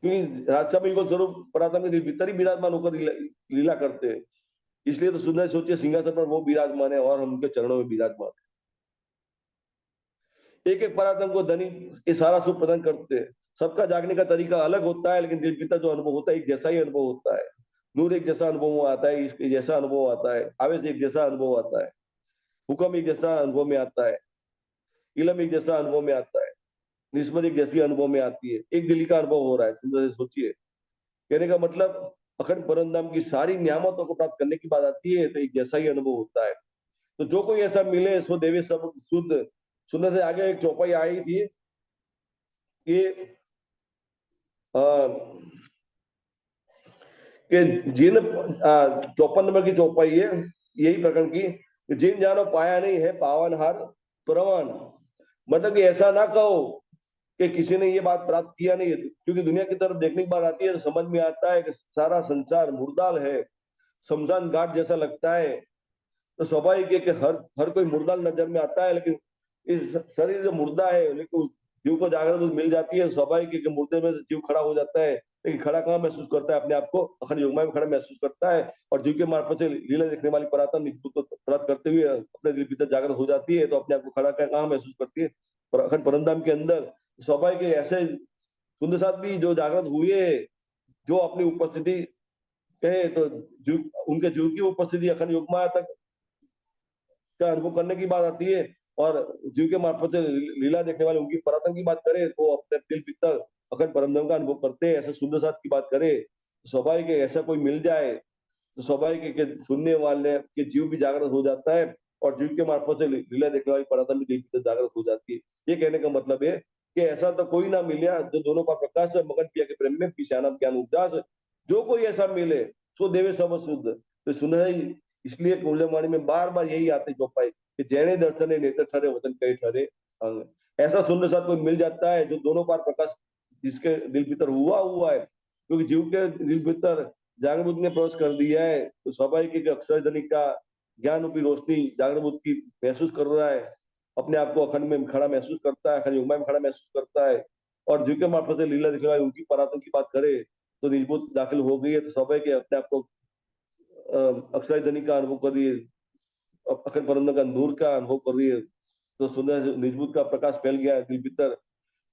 क्योंकि राजसा बिल्कुल स्वरूप परातन के दिल भीतर ही विराजमान होकर लीला करते हैं। इसलिए तो सुंदर सोचिए, सिंहासन पर वो विराजमान है और हम उनके चरणों में विराजमान है। एक एक परातम को धनी ये सारा सुख प्रदान करते हैं। सबका जागने का तरीका अलग होता है, लेकिन दिल भीतर जो अनुभव होता है एक जैसा ही अनुभव होता है। नूर एक जैसा अनुभव आता है, इश्क एक जैसा अनुभव आता है, आवेश एक जैसा अनुभव आता है, हुक्म एक जैसा अनुभव में आता है, इलम एक जैसा अनुभव में आता है, निस्बत एक जैसी अनुभव में आती है, एक दिली का अनुभव हो रहा है। सुंदर से सोचिए, कहने का मतलब अखंड परमधाम की सारी नियामतों को प्राप्त करने की बात आती है, तो एक जैसा ही अनुभव होता है। तो जो कोई ऐसा मिले सो देवे सब शुद्ध। सुंदर से आगे एक चौपाई आई थी, ये कि जिन 54 नंबर की चौपाई है, यही प्रकरण की, जिन जानो पाया नहीं है पावन हार प्रमाण। मतलब कि ऐसा ना कहो कि किसी ने ये बात प्राप्त किया नहीं है, क्योंकि दुनिया की तरफ देखने की बात आती है तो समझ में आता है कि सारा संसार मुर्दाल है, शमशान घाट जैसा लगता है। तो स्वाभाविक है कि हर हर कोई मुर्दा नजर में आता है, लेकिन इस शरीर जो मुर्दा है, लेकिन जीव को जागृत मिल जाती है, स्वाभाविक है कि मुर्दे में जीव खड़ा हो जाता है, लेकिन खड़ा कहाँ महसूस करता है अपने आप को? अखंड योगमाया में खड़ा महसूस करता है, और जीव के मार्फत से लीला देखने वाली परात्म नित्य को प्राप्त करते हुए अपने दिल भीतर जागृत हो जाती है, तो अपने आप को खड़ा कहाँ महसूस करती है? और अखंड परमधाम के अंदर। स्वाभाविक है ऐसे सुंदर साथ भी जो जागृत हुए, जो अपनी उपस्थिति कहे तो जीव, उनके जीव की उपस्थिति अखंड योगमाया तक का अनुभव करने की बात आती है, और जीव के मार्फत से लीला देखने वाले उनकी परातन की बात करें तो अपने दिल भीतर अखंड परमधाम का अनुभव करते हैं। ऐसे सुंदर साथ की बात करें, स्वाभाविक है ऐसा कोई मिल जाए तो स्वाभाविक है कि सुनने वाले के जीव भी जागृत हो जाता है, और जीव के मार्फत से लीला देखने वाली परातन भी दिल भीतर जागृत हो जाती है। ये कहने का मतलब है कि ऐसा तो कोई ना मिलिया जो दोनों का प्रकाश है, मगन पिया के प्रेम में पिशाना ज्ञान उपदास। जो कोई ऐसा मिले सो देवे सब शुद्ध। तो सुंदर इसलिए कुंडलवाणी में बार बार यही आते चौपाई कि जैने दर्शन नेत्र ठहरे वतन कई ठहरे अंग। ऐसा सुंदर साथ कोई मिल जाता है जो दोनों पार प्रकाश जिसके दिल भीतर हुआ है, क्योंकि जीव के दिल भीतर जागृत ने प्रवेश कर दिया है, तो स्वाभाविक है कि अक्षर धनी का ज्ञान रूपी रोशनी जागृत बुद्ध की महसूस कर रहा है, अपने आप को अखंड में खड़ा महसूस करता है, अखंड युग्मा में खड़ा महसूस करता है, और जीव के मार्फत से लीला दिखने वाली उनकी परात्म की बात करे तो निज बुद्ध दाखिल हो गई है, तो स्वाभाविक है अपने आप को अक्षय धनी का अनुभव कर रही है, अखंड परम का नूर का अनुभव कर रही है, तो सुंदर निजबुद्ध का प्रकाश फैल गया है दिल भीतर।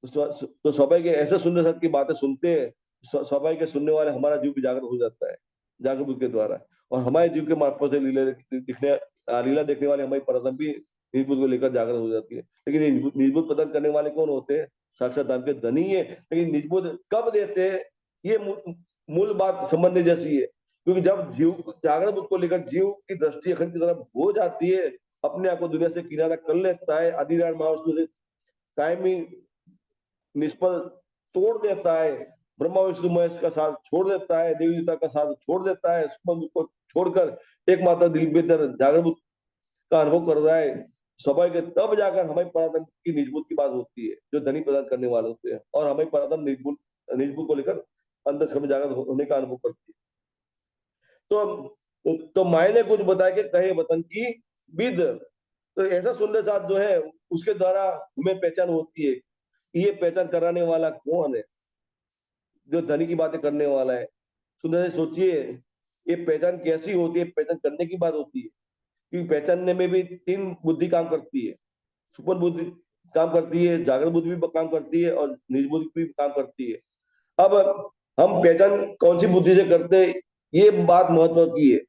तो स्वाभाविक है ऐसे सुंदर सत्य की बातें सुनते हैं, स्वाभाविक है सुनने वाले हमारा जीव भी जागृत हो जाता है जागृत बुद्ध के द्वारा, और हमारे जीव के मार्फत से लीला देखने वाले हमारी परतम भी निजबुद्ध को लेकर जागृत हो जाती है। लेकिन निजबुद्ध प्रदान करने वाले कौन होते हैं? साक्षात धाम के धनी है। लेकिन निजबुद्ध कब देते हैं, ये मूल बात समझने जैसी है, क्योंकि जब जीव जागृत बुद्ध को लेकर जीव की दृष्टि अखंड की तरफ हो जाती है, अपने आप को दुनिया से किनारा कर लेता है, आदिनारायण महाविष्णु से कायमी निष्फल तोड़ देता है, ब्रह्मा विष्णु महेश का साथ छोड़ देता है, देवी देवता का साथ छोड़ देता है, को छोड़कर एकमात्र दिल भीतर जागृत का अनुभव कर रहा है, स्वाभाविक तब जाकर हमारी पराधन की निजबुद्ध की बात होती है, जो धनी प्रदान करने वाले होते हैं, और हमारी पराधन निजबुद्ध को लेकर अंदर से जागृत होने का अनुभव करती है। तो मायने कुछ बताए कि कहे वतन की विद, तो ऐसा सुनने साथ जो है उसके द्वारा हमें पहचान होती है, ये पहचान कराने वाला कौन है, जो धनी की बातें करने वाला है। सुंदर से सोचिए, ये पहचान कैसी होती है? पहचान करने की बात होती है, क्योंकि पहचानने में भी तीन बुद्धि काम करती है, सुपन बुद्धि काम करती है, जागृत बुद्धि भी काम करती है, और निज बुद्धि भी काम करती है। अब हम पहचान कौन सी बुद्धि से करते हैं, ये बात महत्व की है।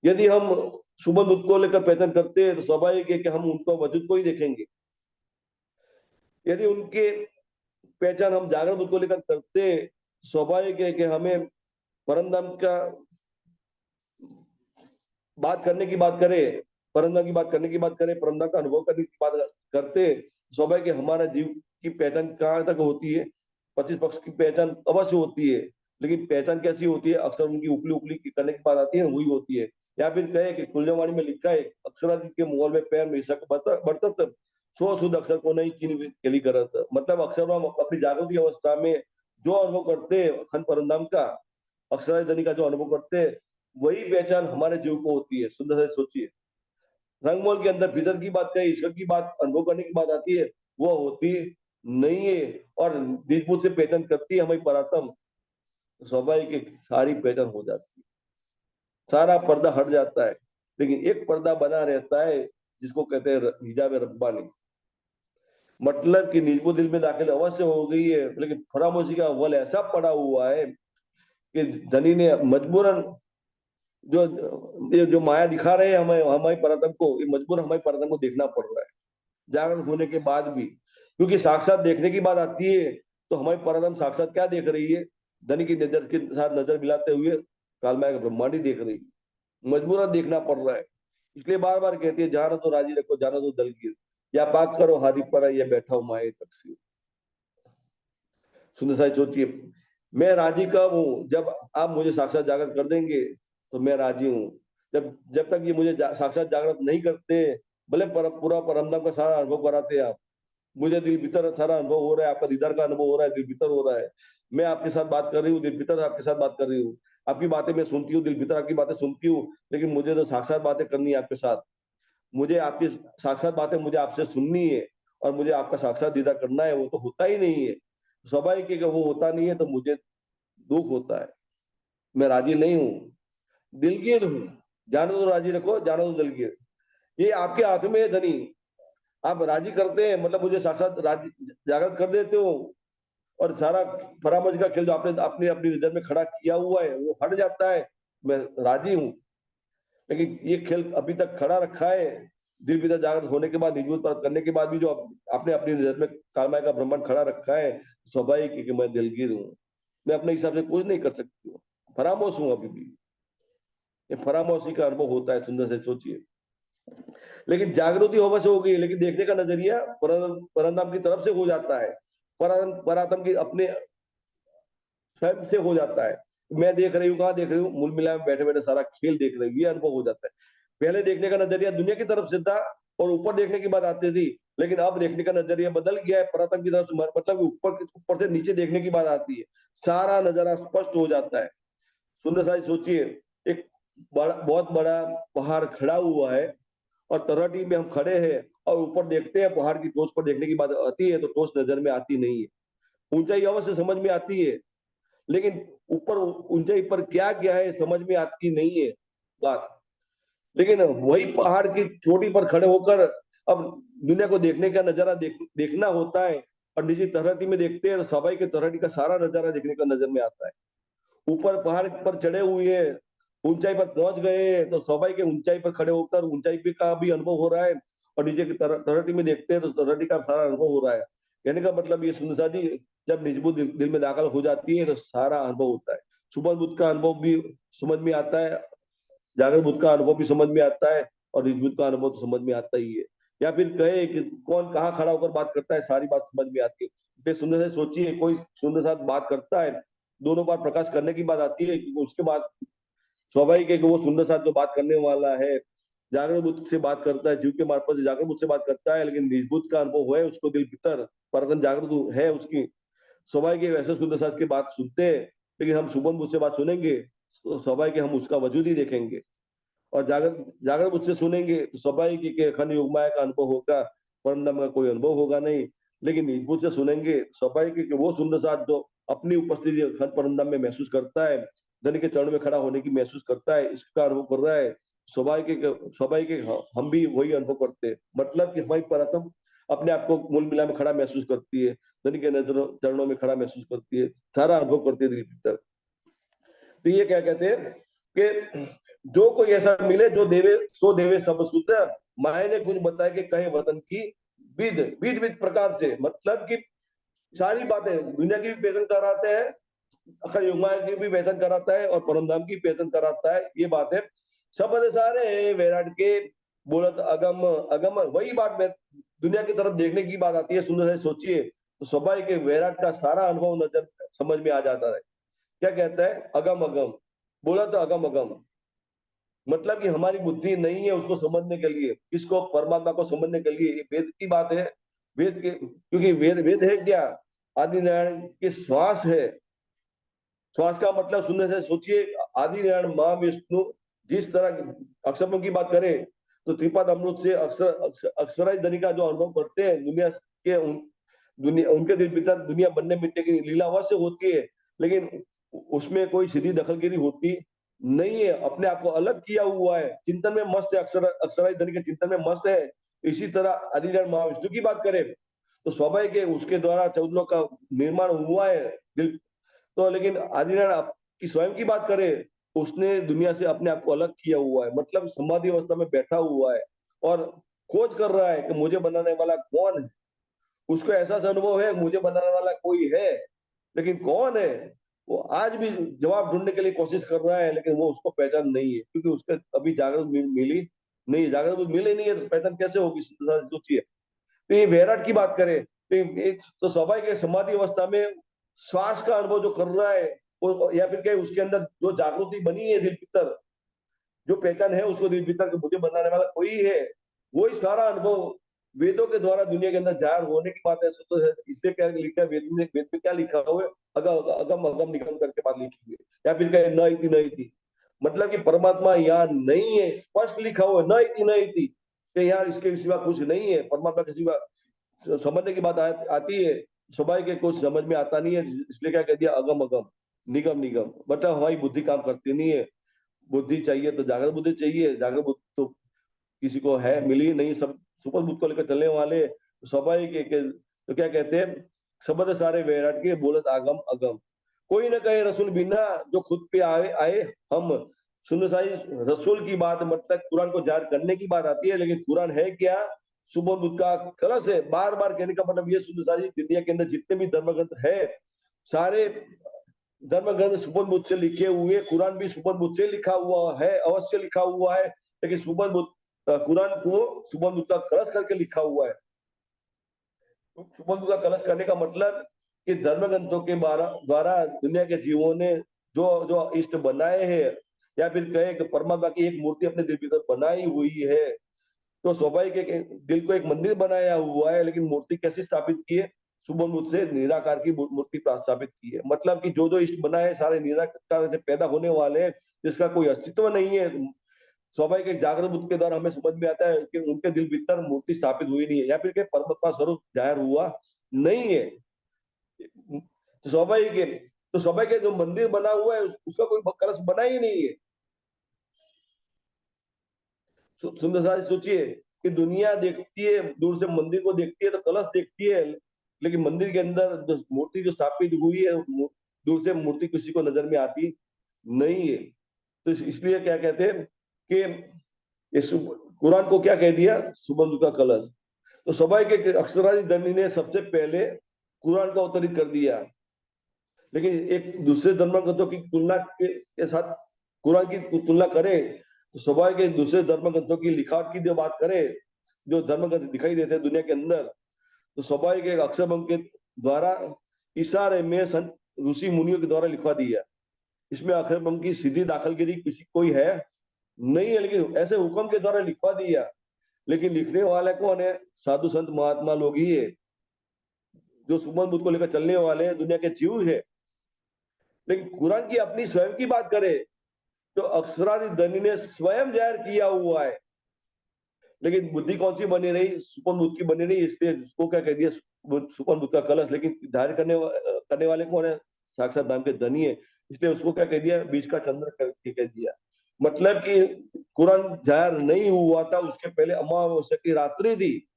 यदि हम सुबह बुद्ध को लेकर पहचान करते हैं तो स्वाभाविक है कि हम उनको वजूद को ही देखेंगे। यदि उनके पहचान हम जागृत बुद्ध को लेकर करते, स्वाभाविक है कि हमें परम धाम का बात करने की बात करें, परम धाम की बात करने की बात करें, परम धाम का अनुभव करने की बात करते, स्वाभाविक है हमारा जीव की पहचान कहाँ तक होती है? 25 पक्ष की पहचान अवश्य होती है, लेकिन पहचान कैसी होती है? अक्सर उनकी उपली उपली करने की बात आती है, वही होती है। या फिर कहे कि कुंजवाणी में लिखा है, अक्षरादि के मोल में पैर में बरतत सो शुद्ध अक्षर को नहीं चीन केली करत, मतलब अक्षर में अपनी जागृति अवस्था में जो अनुभव करते हैं अखंड परम धाम का, अक्षरादि का जो अनुभव करते हैं, वही पहचान हमारे जीव को होती है। सुंदर से सोचिए, रंगमोल के अंदर भीतर की बात कही, ईश्वर की बात अनुभव करने की बात आती है, वो होती नहीं है, और निजबुद्ध से पहचान करती है हमारी परात्म, स्वाभाविक सारी पहचान हो जाती है, सारा पर्दा हट जाता है। लेकिन एक पर्दा बना रहता है जिसको कहते हैं हिजाब रब्बानी, मतलब कि निजबुद्ध दिल में दाखिल अवश्य हो गई है, लेकिन फरामोशी का अव्वल ऐसा पड़ा हुआ है कि धनी ने मजबूरन जो माया दिखा रहे हैं हमें हमारी परातम को, ये मजबूर हमारी परातम को देखना पड़ रहा है जागृत होने के बाद भी, क्योंकि साक्षात देखने की बात आती है तो हमारी परातम साक्षात क्या देख रही है? धनी की नजर के साथ नजर मिलाते हुए कालमाया का ब्रह्मांड ही देख रही है, मजबूरन देखना पड़ रहा है। इसलिए बार बार कहती है, जाना तो राजी रखो, जाना तो दलगीर, या बात करो हादी पर या बैठा हूं माए तकसीर। सुंदर साहब सोचिए, मैं राजी कब हूं? जब आप मुझे साक्षात जागृत कर देंगे तो मैं राजी हूं। जब जब तक ये मुझे साक्षात जागृत नहीं करते, भले पूरा परमधाम का सारा अनुभव कराते हैं आप, मुझे दिल भीतर सारा अनुभव हो रहा है, आपका दीदार का अनुभव हो रहा है, दिल भीतर हो रहा है, मैं आपके साथ बात कर रही हूँ, दिल भीतर आपके साथ बात कर रही हूँ, आपकी बातें मैं सुनती हूँ, दिल भीतर आपकी बातें सुनती हूँ, लेकिन मुझे तो साक्षात बातें करनी है आपके साथ, मुझे आपकी साक्षात बातें मुझे आपसे सुननी है, और मुझे आपका साक्षात दीदार करना है, वो तो होता ही नहीं है। स्वाभाविक है कि वो होता नहीं है तो मुझे दुख होता है, मैं राजी नहीं हूं, दिलगीर हूं। जानो तो राजी रखो, जानो तो दिलगीर, ये आपके हाथ में है धनी। आप राजी करते हैं मतलब मुझे साक्षात राजी जागृत कर देते हो, और सारा परामर्श का खेल जो आपने अपनी अपनी नजर में खड़ा किया हुआ है वो हट जाता है, मैं राजी हूं। लेकिन ये खेल अभी तक खड़ा रखा है, दिल भीतर जागृत होने के बाद, निजबूत प्राप्त करने के बाद भी जो आपने अपनी नजर में कालमाय का ब्रह्मांड खड़ा रखा है, स्वाभाविक है कि मैं दिलगीर हूँ, मैं अपने हिसाब से कुछ नहीं कर सकती हूँ, फरामोश हूं अभी भी। ये फरामोशी का अनुभव होता है, सुंदर से सोचिए। लेकिन जागृति अवश्य हो गई, लेकिन देखने का नजरिया परंधाम की तरफ से हो जाता है, परातम की अपने स्वयं से हो जाता है। मैं देख रही हूँ, कहाँ देख रही हूँ? मूल मिला में बैठे बैठे सारा खेल देख रही हूँ, ये अनुभव हो जाता है। पहले देखने का नजरिया दुनिया की तरफ से था और ऊपर देखने की बात आती थी, लेकिन अब देखने का नजरिया बदल गया है, परातम की तरफ से, मतलब ऊपर से नीचे देखने की बात आती है, सारा नजारा स्पष्ट हो जाता है। सुंदर साहब सोचिए, एक बहुत बड़ा पहाड़ खड़ा हुआ है और तलहटी में हम खड़े हैं और ऊपर देखते हैं, पहाड़ की टोच पर देखने की बात आती है तो टोच नजर में आती नहीं है। ऊंचाई अवश्य समझ में आती है, लेकिन ऊपर ऊंचाई पर क्या क्या है समझ में आती नहीं है बात। लेकिन वही पहाड़ की चोटी पर खड़े होकर अब दुनिया को देखने का नजारा देखना होता है, और नीचे तलहटी में देखते हैं तो सबाई के तलहटी का सारा नजारा देखने का नजर में आता है। ऊपर पहाड़ पर चढ़े हुए हैं, ऊंचाई पर पहुंच गए हैं तो सबाई के ऊंचाई पर खड़े होकर ऊंचाई पे का भी अनुभव हो रहा है, और नीचे की तलहटी में देखते हैं तो तलहटी का सारा अनुभव हो रहा है। कहने का मतलब ये सुंदरता जी, जब निजबुद्ध दिल में दाखिल हो जाती है तो सारा अनुभव होता है। सुबह बुद्ध का अनुभव भी समझ में आता है, जागरण बुद्ध का अनुभव भी समझ में आता है, और निजबुद्ध का अनुभव तो समझ में आता ही है। या फिर कहे कि कौन कहाँ खड़ा होकर बात करता है, सारी बात समझ में आती है। सुंदर से सोचिए, कोई सुंदर साथ बात करता है, दोनों बार प्रकाश करने की बात आती है, क्योंकि उसके बाद स्वाभाविक है कि वो सुंदर साथ जो बात करने वाला है जागरण बुद्ध से बात करता है, जीव के मार्फत से जागरण बुद्ध से बात करता है, लेकिन निजबुद्ध का अनुभव है उसको दिल भीतर, परतन जागृत है उसकी। स्वाभाविक है वैसे सुंदर साथ की बात सुनते हैं, लेकिन हम सुबह बुद्ध से बात सुनेंगे तो स्वाभाविक है हम उसका वजूद ही देखेंगे। और जागरण जागरण बुद्ध से सुनेंगे तो स्वाभाविक है कि अखंड योगमाया का अनुभव होगा, परम धाम का कोई अनुभव होगा नहीं। लेकिन निजबुद्ध से सुनेंगे स्वाभाविक है कि वो सुंदर साथ जो अपनी उपस्थिति अखंड परम धाम में महसूस करता है, धन के चरण में खड़ा होने की महसूस करता है, इसका अनुभव कर रहा है, स्वाभाविक हम भी वही अनुभव करते हैं। मतलब कि हमारी परतम अपने आप को मूल मिला में खड़ा महसूस करती है, धन के नजरों चरणों में खड़ा महसूस करती है, सारा अनुभव करती है दिल भीतर। तो ये क्या कहते हैं कि जो कोई ऐसा मिले जो देवे सो देवे सब सुध, माए ने कुछ बताया कि कहे वतन की विद विद विद प्रकार से, मतलब कि सारी बातें दुनिया की भी पहचान कराते हैं, अखंड युगमाया की भी पहचान कराता है, और परमधाम की पहचान कराता है। ये बात है शब्द सारे वैराट के बोलत अगम अगम, वही बात दुनिया की तरफ देखने की बात आती है। सुंदर से सोचिए तो स्वाभाविक के वैराट का सारा अनुभव नजर समझ में आ जाता है। क्या कहता है, अगम अगम, बोला तो अगम अगम, मतलब कि हमारी बुद्धि नहीं है उसको समझने के लिए, किसको, परमात्मा को समझने के लिए। ये वेद की बात है, वेद के, क्योंकि वेद वेद है क्या, आदि नारायण के श्वास है। श्वास का मतलब सुनने से सोचिए, आदि नारायण माँ विष्णु जिस तरह अक्षरों की बात करें तो त्रिपाद अमृत से अक्षराई ध्वनि का जो अनुभव करते हैं दुनिया के दुनिया उनके दिल भीतर दुनिया बनने मिटने की लीला अवश्य होती है, लेकिन उसमें कोई सीधी दखलगिरी होती नहीं है। अपने आप को अलग किया हुआ है, चिंतन में मस्त है, अक्षराई ध्वनि के चिंतन में मस्त है। इसी तरह आदि नारायण महाविष्णु की बात करें तो स्वाभाविक है उसके द्वारा 14 लोक का निर्माण हुआ है दिल। तो लेकिन आदिनारायण आपकी स्वयं की बात करें, उसने दुनिया से अपने आप को अलग किया हुआ है, मतलब समाधि अवस्था में बैठा हुआ है और खोज कर रहा है कि मुझे बनाने वाला कौन है। उसको ऐसा अनुभव है मुझे बनाने वाला कोई है, लेकिन कौन है वो आज भी जवाब ढूंढने के लिए कोशिश कर रहा है, लेकिन वो उसको पहचान नहीं है, क्योंकि उसके अभी जागृत मिली नहीं, जागृत मिली नहीं है तो पहचान कैसे होगी, सोचिए। तो ये वैराट की बात करें तो एक तो स्वाभाविक है समाधि अवस्था में श्वास का अनुभव जो कर रहा है या फिर क्या उसके अंदर जो जागृति बनी है दिल भीतर, जो पहचान है उसको दिल भीतर के मुझे बनाने वाला कोई है, वही सारा अनुभव वेदों के द्वारा दुनिया के अंदर जाहिर होने की बात है। तो इसलिए क्या लिखा है वेद में क्या लिखा हुआ है, अगम अगम निगम करके बात लिखी हुई है। या फिर क्या न इति न इति, मतलब कि परमात्मा यहाँ नहीं है, स्पष्ट लिखा हुआ है न इति न इति, कि यहाँ इसके सिवा कुछ नहीं है। परमात्मा के सिवा समझने की बात आती है, स्वाभाविक है कुछ समझ में आता नहीं है, इसलिए क्या कह दिया अगम अगम निगम निगम, मतलब हमारी बुद्धि काम करती नहीं है। बुद्धि चाहिए तो जागृत बुद्धि चाहिए, जागृत बुद्धि तो किसी को है मिली नहीं, सब सुपर बुद्धि को लेकर चलने वाले, तो स्वाभाविक है कि तो क्या कहते हैं, शब्द सारे वैराट के बोलत आगम अगम, कोई न कहे रसूल बिना जो खुद पे आए आए हम। सुनो साई, रसूल की बात मतलब कुरान को जाहिर करने की बात आती है, लेकिन कुरान है क्या, सुबह बुद्ध का कलश है। बार बार कहने का मतलब ये सुनो साई, दुनिया के अंदर जितने भी धर्म ग्रंथ है सारे धर्म ग्रंथ सुपन बुद्ध से लिखे हुए, कुरान भी सुपन बुद्ध से लिखा हुआ है, अवश्य लिखा हुआ है, लेकिन सुपन बुद्ध कुरान को सुपन बुद्ध का कलश करके लिखा हुआ है। सुपन बुद्ध का कलश करने का मतलब कि धर्म ग्रंथों के द्वारा दुनिया के जीवों ने जो जो इष्ट बनाए हैं, या फिर कहे कि परमात्मा की एक मूर्ति अपने दिल भीतर बनाई हुई है, तो स्वाभाविक है कि दिल को एक मंदिर बनाया हुआ है, लेकिन मूर्ति कैसे स्थापित की है, शुभ मुझ से निराकार की मूर्ति स्थापित की है। मतलब कि जो जो इष्ट बनाए सारे निराकार से पैदा होने वाले हैं, जिसका कोई अस्तित्व नहीं है। स्वाभाविक एक जागृत बुद्ध के द्वारा हमें समझ में आता है कि उनके दिल भीतर मूर्ति स्थापित हुई नहीं है, या फिर के परमात्मा स्वरूप जाहिर हुआ नहीं है। तो स्वाभाविक है, तो स्वाभाविक है, जो मंदिर बना हुआ है उसका कोई कलश बना ही नहीं है। सुंदर सा सोचिए कि दुनिया देखती है, दूर से मंदिर को देखती है तो कलश देखती है, लेकिन मंदिर के अंदर जो मूर्ति जो स्थापित हुई है, दूर से मूर्ति किसी को नजर में आती नहीं है। तो इसलिए क्या कहते हैं कि कुरान को क्या कह दिया, सुबंध का कलश। तो स्वाभाविक अक्षरादि धनी ने सबसे पहले कुरान को अवतरित कर दिया, लेकिन एक दूसरे धर्म ग्रंथों की तुलना के साथ कुरान की तुलना करें तो स्वाभाविक दूसरे धर्म ग्रंथों की लिखावट की जो बात करें, जो धर्म ग्रंथ दिखाई देते हैं दुनिया के अंदर, तो स्वाभाविक एक अक्षरबम के द्वारा इशारे में संत ऋषि मुनियों के द्वारा लिखवा दिया। इसमें अक्षरबम की सीधी दाखिलगिरी किसी कोई है नहीं है, लेकिन ऐसे हुक्म के द्वारा लिखवा दिया। लेकिन लिखने वाले कौन है, साधु संत महात्मा लोग ही है, जो सुमन बुद्ध को लेकर चलने वाले दुनिया के जीव है। लेकिन कुरान की अपनी स्वयं की बात करें तो अक्षरादि धनी ने स्वयं जाहिर किया हुआ है, लेकिन बुद्धि कौन सी बनी रही, सुपन बुद्ध की बनी रही, इसलिए उसको क्या कह दिया, सुपन बुद्ध का कलश। लेकिन धारण करने वाले कौन है, साक्षात नाम के धनी है, इसलिए उसको क्या कह दिया, बीच का चंद्र करके कह दिया। मतलब कि कुरान जाहिर नहीं हुआ था, उसके पहले अमावस्या की रात्रि थी।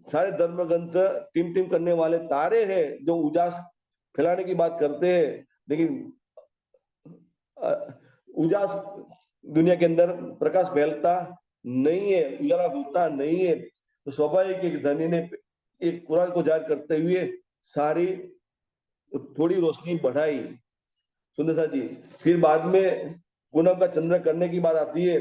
सारे धर्म ग्रंथ टिम टिम करने वाले तारे हैं जो उजास फैलाने की बात करते हैं, लेकिन उजास दुनिया के अंदर प्रकाश फैलता नहीं है, उजाला होता नहीं है। तो स्वाभाविक एक धनी ने एक कुरान को जाहिर करते हुए सारी थोड़ी रोशनी बढ़ाई। सुंदर सा जी, फिर बाद में पूनम का चंद्र करने की बात आती है,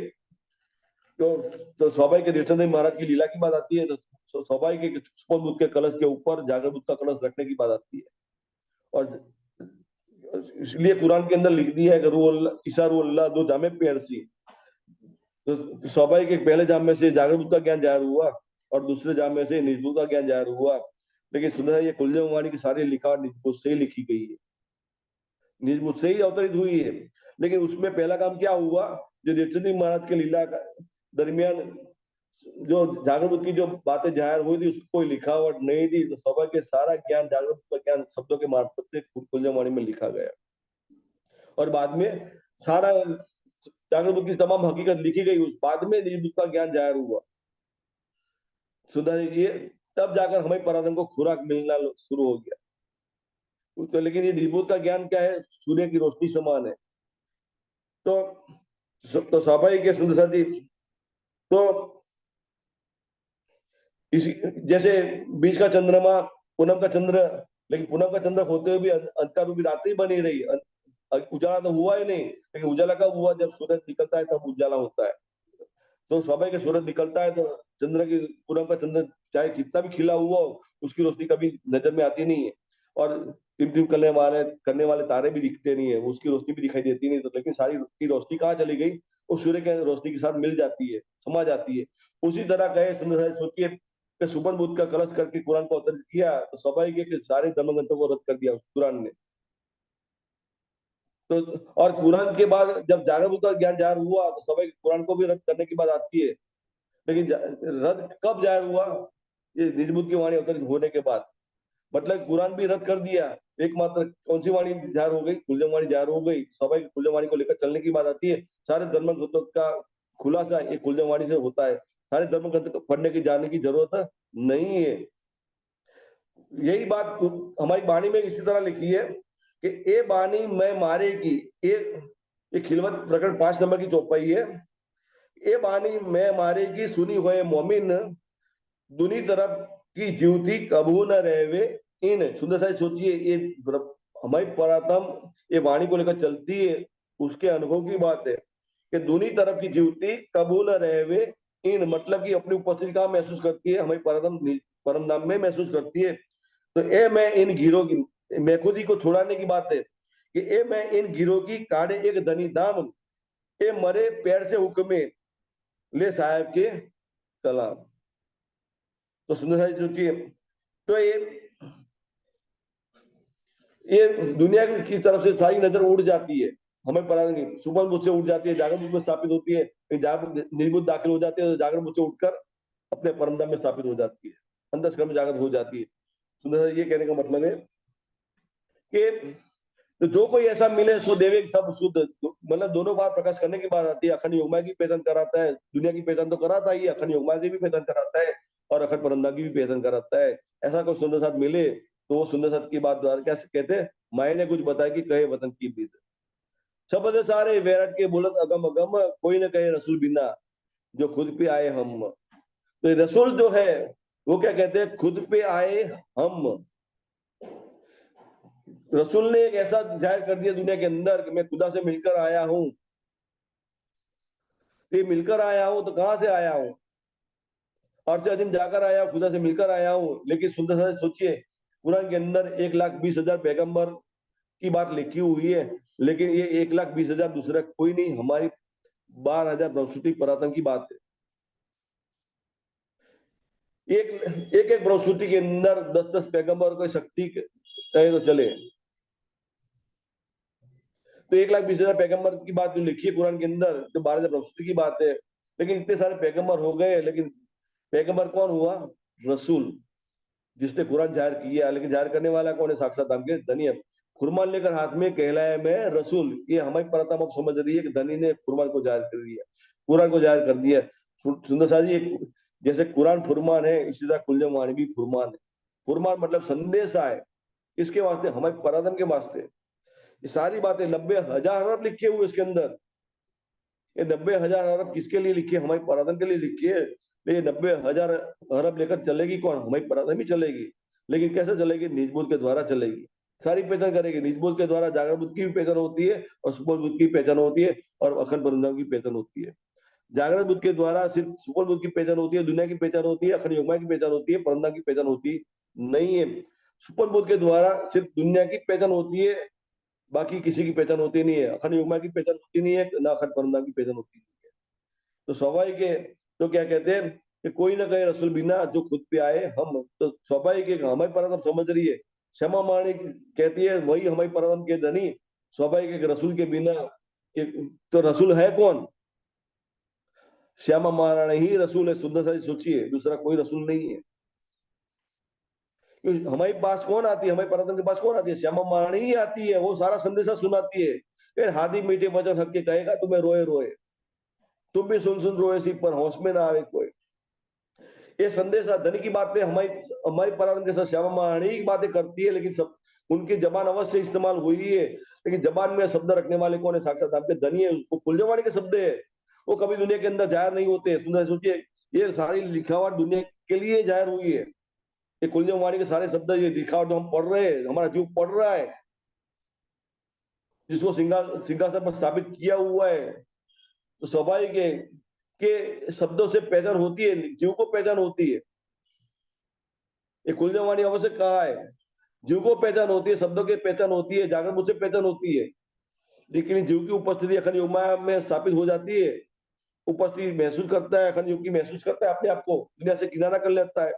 तो स्वाभाविक दीक्षांत महाराज की लीला की बात आती है, तो स्वाभाविक बुद्ध के कलश के ऊपर जागर बुद्ध का कलश रखने की बात आती है। और इसलिए कुरान के अंदर लिख दिया है कि इशारुल्लाह दो जामे पेरसी। तो स्वाभाविक एक पहले जाम में से जागर बुद्ध का ज्ञान जाहिर हुआ और दूसरे जाम में से निज बुद्ध का ज्ञान जाहिर हुआ। लेकिन सुंदर ये कुलजम वाणी की सारी लिखावट निज बुद्ध से ही लिखी गई है, निज बुद्ध से ही अवतरित हुई है। लेकिन उसमें पहला काम क्या हुआ, जो दीक्षांत महाराज के लीला दरमियान जो जागर बुद्ध की जो बातें जाहिर हुई थी उसको कोई लिखावट नहीं थी, तो सभा के सारा ज्ञान जागर बुद्ध का ज्ञान शब्दों के मार्फत से कुलजम वाणी में लिखा गया। और बाद में सारा जागर बुद्ध की तमाम हकीकत लिखी गई, उस बाद में निज बुद्ध का ज्ञान जाहिर हुआ। सुधा ये तब जाकर हमें पराधन को खुराक मिलना शुरू हो गया। तो लेकिन ये निज बुद्ध का ज्ञान क्या है, सूर्य की रोशनी समान है। तो स्वाभाविक है सुंदर साथी, तो इसी जैसे बीच का चंद्रमा पूनम का चंद्र, लेकिन पूनम का चंद्र होते हुए भी अंधकार रूपी रात्रि बनी रही, उजाला तो हुआ ही नहीं। लेकिन उजाला कब हुआ, जब सूरज निकलता है तब उजाला होता है। तो स्वाभाविक सूरज निकलता है तो चंद्र की पूनम का चंद्र चाहे कितना भी खिला हुआ हो, उसकी रोशनी कभी नजर में आती नहीं है। और टिम टिम करने वाले तारे भी दिखते नहीं है, उसकी रोशनी भी दिखाई देती नहीं। तो लेकिन सारी की रोशनी कहाँ चली गई, वो सूर्य के रोशनी के साथ मिल जाती है, समा जाती है। उसी तरह कहे सोचिए कि सुबन बुद्ध का कलश करके कुरान को अवतरित किया, तो स्वाभाविक है कि सारे धर्म ग्रंथों को रद्द कर दिया कुरान ने। तो और कुरान के बाद जब जागर बुद्ध का ज्ञान जाहिर हुआ तो स्वाभाविक कुरान को भी रद्द करने की बात आती है। लेकिन रद्द कब जाहिर हुआ, ये निज बुद्ध की वाणी अवतरित होने के बाद। मतलब कुरान भी रद्द कर दिया, एकमात्र कौन सी वाणी जाहिर हो गई, कुलजम वाणी जाहिर हो गई। स्वाभाविक कुलजम वाणी को लेकर चलने की बात आती है। सारे धर्म ग्रंथों का खुलासा ये कुलजम वाणी से होता है, सारे धर्म ग्रंथ पढ़ने की जाने की जरूरत नहीं है। यही बात हमारी वाणी में इसी तरह लिखी है कि ए बानी मैं मारेगी, ये खिलवत प्रकरण 5 नंबर की चौपाई है। ए बानी मैं मारेगी सुनी हुए मोमिन, दुनी तरफ की जीवती कबू न रहवे इन। सुंदर सा सोचिए, ये हमारी परातम ये वाणी को लेकर चलती है, उसके अनुभव की बात है कि दूनी तरफ की जीवती कबू न रहवे इन, मतलब कि अपनी उपस्थिति कहाँ महसूस करती है, हमारी परम धाम में महसूस करती है। तो ए मैं इन गिरोह की, मैं खुद ही को छुड़ाने की बात है कि ए मैं इन गिरोह की काढ़े एक धनी दाम, ए मरे पैर से हुक्मे ले साहब के कलाम। तो सुंदर साहब सोचिए, तो ये दुनिया की तरफ से सारी नजर उड़ जाती है, हमें पता नहीं, सुपन बुद्ध से उठ जाती है, जागृत बुद्ध में स्थापित होती है, जागृत निर्बुद्ध दाखिल हो जाती है तो जागृत बुद्ध से उठकर अपने परम धाम में स्थापित हो जाती है, अंतस्करण में जागृत हो जाती है। सुंदर ये कहने का मतलब है कि तो जो कोई ऐसा मिले सो देवे सब शुद्ध, मतलब दोनों बात प्रकाश करने की बात आती है। अखंड योगमाया की पहचान कराता है, दुनिया की पहचान तो कराता ही, अखंड योगमाया की भी पहचान कराता है और अखंड परमधाम की भी पहचान कराता है। ऐसा कोई सुंदर साथ मिले तो वो सुंदर साथ की बात द्वारा क्या कहते हैं, माए ने कुछ बताया कि कहे वतन की बीत, शब्द सारे वैराट के बोलत अगम अगम, कोई न कहे रसूल बिना, जो खुद पे आए हम। तो रसूल जो है वो क्या कहते हैं, खुद पे आए हम। रसूल ने एक ऐसा जाहिर कर दिया दुनिया के अंदर कि मैं खुदा से मिलकर आया हूं। ये मिलकर आया हूं तो कहां से आया हूं, और से अजीम जाकर आया हूं, खुदा से मिलकर आया हूं। लेकिन सुंदर सा सोचिए, कुरान के अंदर 1,20,000 पैगंबर की बात लिखी हुई है, लेकिन ये 1,20,000 दूसरा कोई नहीं, हमारी 12,000 ब्रह्मश्रुति परातन की बात है। एक ब्रह्मश्रुति के अंदर 10-10 पैगंबर को शक्ति कहे तो चले। तो 1,20,000 पैगंबर की बात जो लिखी है कुरान के अंदर, जो 12,000 ब्रह्मश्रुति की बात है, लेकिन इतने सारे पैगंबर हो गए, लेकिन पैगंबर कौन हुआ, रसूल, जिसने कुरान जाहिर किया। लेकिन जाहिर करने वाला कौन है, साक्षात नाम के धनी है। खुरमान लेकर हाथ में कहलाया मैं रसूल, ये हमारी परतम अब समझ रही है कि धनी ने खुरमान को जाहिर कर दिया, कुरान को जाहिर कर दिया। सुंदर सा जी, जैसे कुरान फुरमान है, इसी तरह कुल्लम वाणी भी फुरमान है। फुरमान मतलब संदेश है, इसके वास्ते, हमारे परतम के वास्ते। ये सारी बातें 90,000 अरब लिखे हुए इसके अंदर। ये 90,000 अरब किसके लिए लिखी है, हमारी पराधन के लिए लिखी है। ये 90,000 अरब लेकर चलेगी कौन, हमारी पराधन ही चलेगी। लेकिन कैसे चलेगी, निज बोध के द्वारा चलेगी, सारी पहचान करेगी। निज बोध के द्वारा जागरण बुद्ध की भी पहचान होती है और सुपर बुद्ध की पहचान होती है और अखंड परमधाम की पहचान होती है। जागरण बुद्ध के द्वारा सिर्फ सुपर बुद्ध की पहचान होती है, दुनिया की पहचान होती है, अखंड योगमाया की पहचान होती है, परमधाम की पहचान होती नहीं है। सुपर बुद्ध के द्वारा सिर्फ दुनिया की पहचान होती है, बाकी किसी की पहचान होती नहीं है। अखंड योगमाया की पहचान होती नहीं है, ना अखंड परमधाम की पहचान होती है। तो स्वाभाविक है, तो क्या कहते हैं कि कोई ना कहे रसूल बिना, जो खुद पे आए हम। तो स्वाभाविक है, हमारी परम समझ रही है, क्षमा माणी कहती है वही हमारी परम के धनी। स्वाभाविक है कि रसूल के बिना तो रसूल है कौन, श्यामा महाराणी ही रसूल है। सुंदर सा सोचिए, दूसरा कोई रसूल नहीं है। हमारे पास कौन आती है, हमारे परम के पास कौन आती है, श्यामा महाराणी ही आती है। वो सारा संदेशा सुनाती है, फिर हाथी मीठे वचन हक के कहेगा तुम्हें रोए रोए, तुम भी सुन सुन रोए सी पर होश में ना आवे कोई। ये संदेश धनी की बातें हमारी हमारी पराधन के साथ श्यामा महारानी की बातें करती है, लेकिन सब उनकी जबान अवश्य इस्तेमाल हुई है, लेकिन जबान में शब्द रखने वाले कौन है, साक्षात आपके धनी है। वो कुलजवाणी के शब्द है, वो कभी दुनिया के अंदर जाहिर नहीं होते। सुंदर सोचिए, ये सारी लिखावट दुनिया के लिए जाहिर हुई है। ये कुलजवाणी के सारे शब्द, ये लिखावट जो हम पढ़ रहे हैं, हमारा जीव पढ़ रहा है, जिसको सिंहासन पर स्थापित किया हुआ है। तो स्वाभाविक है कि शब्दों से पहचान होती है, जीव को पहचान होती है। ये कुलजवाणी अवश्य कहा है, जीव को पहचान होती है, शब्दों की पहचान होती है, जागरण मुझसे पहचान होती है। लेकिन जीव की उपस्थिति अखंड योगमाया में स्थापित हो जाती है, उपस्थिति महसूस करता है, अखंड योग की महसूस करता है, अपने आप को दुनिया से किनारा कर लेता है।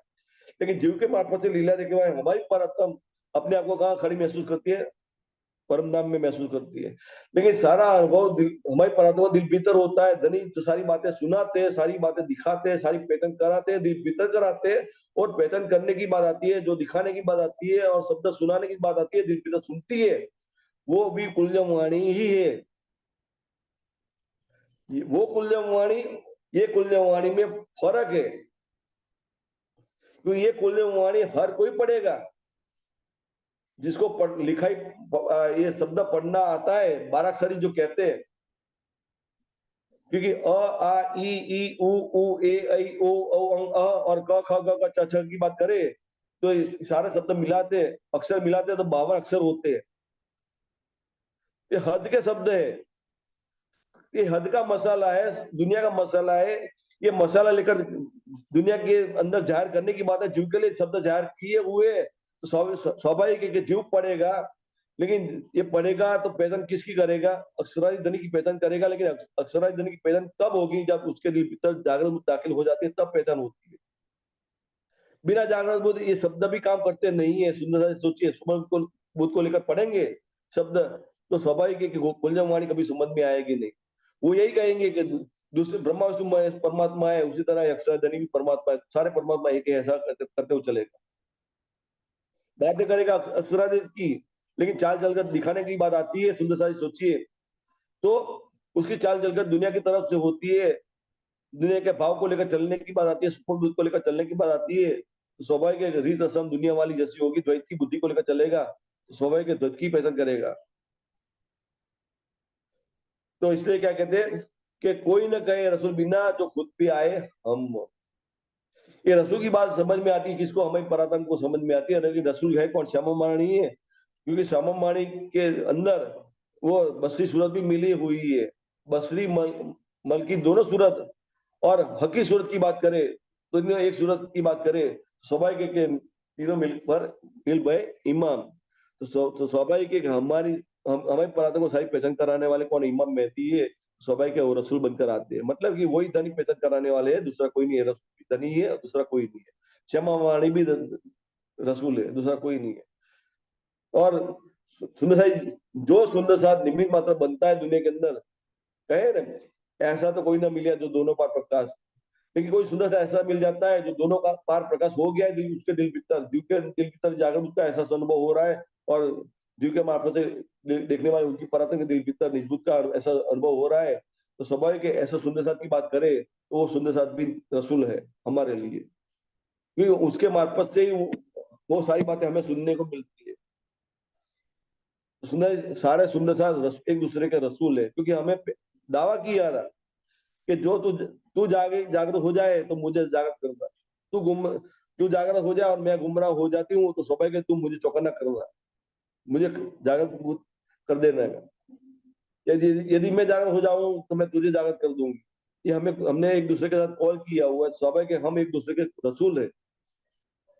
लेकिन जीव के मार्फत से लीला देखने वाले हमारी परतम अपने आप को कहाँ खड़ी महसूस करती है, परम धाम में महसूस करती है। लेकिन सारा अनुभव हमारी परात्मा दिल भीतर होता है। धनी तो सारी बातें सुनाते हैं, सारी बातें दिखाते हैं, सारी पहचान कराते हैं, दिल भीतर कराते हैं। और पहचान करने की बात आती है, जो दिखाने की बात आती है और शब्द सुनाने की बात आती है, दिल भीतर सुनती है, वो भी कुलजम वाणी ही है। वो कुलजम वाणी, ये कुलजम वाणी में फर्क है, क्योंकि ये कुलजम वाणी हर कोई पढ़ेगा, जिसको लिखाई ये शब्द पढ़ना आता है, 12 अक्षरी जो कहते हैं। क्योंकि अ आ ई उ ए ऐ ओ औ अं अ और क ख ग घ छ छ की बात करें तो सारे शब्द मिलाते, अक्षर मिलाते तो 52 अक्षर होते हैं। ये हद के शब्द है, ये हद का मसाला है, दुनिया का मसाला है। ये मसाला लेकर दुनिया के अंदर जाहिर करने की बात है। जीव के लिए शब्द जाहिर किए हुए, तो स्वाभाविक है कि जीव पढ़ेगा। लेकिन ये पढ़ेगा तो पहचान किसकी करेगा, अक्षराधि धनी की पहचान करेगा। लेकिन अक्षराधि धनी की पहचान तब होगी जब उसके दिल भीतर जागरण बुद्ध दाखिल हो जाती है, तब पहचान होती है। बिना जागरण बुद्ध ये शब्द भी काम करते नहीं है। सुंदर सोचिए, सुमन को बुद्ध को लेकर पढ़ेंगे शब्द, तो स्वाभाविक है कि वो कुलजम वाणी कभी समझ में आएगी नहीं। वो यही कहेंगे कि दूसरे ब्रह्मा विष्णु महेश परमात्मा है, उसी तरह अक्षरधनी भी परमात्मा है, सारे परमात्मा एक है, ऐसा करते करते हुए चलेगा। बातें करेगा अक्षराधित की, लेकिन चाल चलकर दिखाने की बात आती है, सुंदर सा सोचिए तो उसकी चाल चलकर दुनिया की तरफ से होती है, दुनिया के भाव को लेकर चलने की बात आती है, सुख दुख को लेकर चलने की बात आती है, तो स्वाभाविक है रीत रसम दुनिया वाली जैसी होगी, द्वैत की बुद्धि को लेकर चलेगा, तो स्वाभाविक है द्वैत की पहचान करेगा। तो इसलिए क्या कहते हैं कि कोई न कहे रसूल बिना जो खुद पे आए हम। ये रसूल की बात समझ में आती है किसको? हमें परातम को समझ में आती है। लेकिन रसूल है कौन? श्याम माणी है, क्योंकि श्याम माणी के अंदर वो बसरी सूरत भी मिली हुई है। बसरी मल की दोनों सूरत और हकी सूरत की बात करें तो इनमें एक सूरत की बात करें, स्वाभाविक है कि तीनों मिलकर मिल गए इमाम। तो स्वाभाविक है कि हमारी परातम को सारी पहचान कराने वाले कौन? इमाम मेहदी है। स्वाभाविक है वो रसूल बनकर आते हैं, मतलब कि वही धनी पहचान कराने वाले हैं, दूसरा कोई नहीं है। रसूल भी धनी है और दूसरा कोई नहीं है। क्षमा वाणी भी रसूल है, दूसरा कोई नहीं है। और सुंदर साहिब, जो सुंदर साथ निमित्त मात्र बनता है दुनिया के अंदर, कहे ना ऐसा तो कोई ना मिले जो दोनों पार प्रकाश। लेकिन कोई सुंदर सा ऐसा मिल जाता है जो दोनों का पार प्रकाश हो गया है, दिल उसके दिल भीतर जाकर उसका ऐसा अनुभव हो रहा है, और जीव के मार्फत से देखने वाले उनकी परातन के दिल भीतर निजबूत का ऐसा अनुभव हो रहा है। तो स्वाभाविक है ऐसा सुंदर साथ की बात करें तो वो सुंदर साथ भी रसूल है हमारे लिए, क्योंकि उसके मार्फत से ही वो सारी बातें हमें सुनने को मिलती है। सुंदर सारे सुंदर साथ एक दूसरे के रसूल है, क्योंकि हमें दावा किया था कि जो तू तू जागृत हो जाए तो मुझे जागृत करना, तू जागृत हो जाए और मैं गुमराह हो जाती हूँ तो स्वाभाविक है तू मुझे चौकन्ना करना, मुझे जागृत कर देना है। यदि यदि मैं जागृत हो जाऊं तो मैं तुझे जागृत कर दूंगी। ये हमने एक दूसरे के साथ कॉल किया हुआ है। स्वाभाविक है हम एक दूसरे के रसूल है।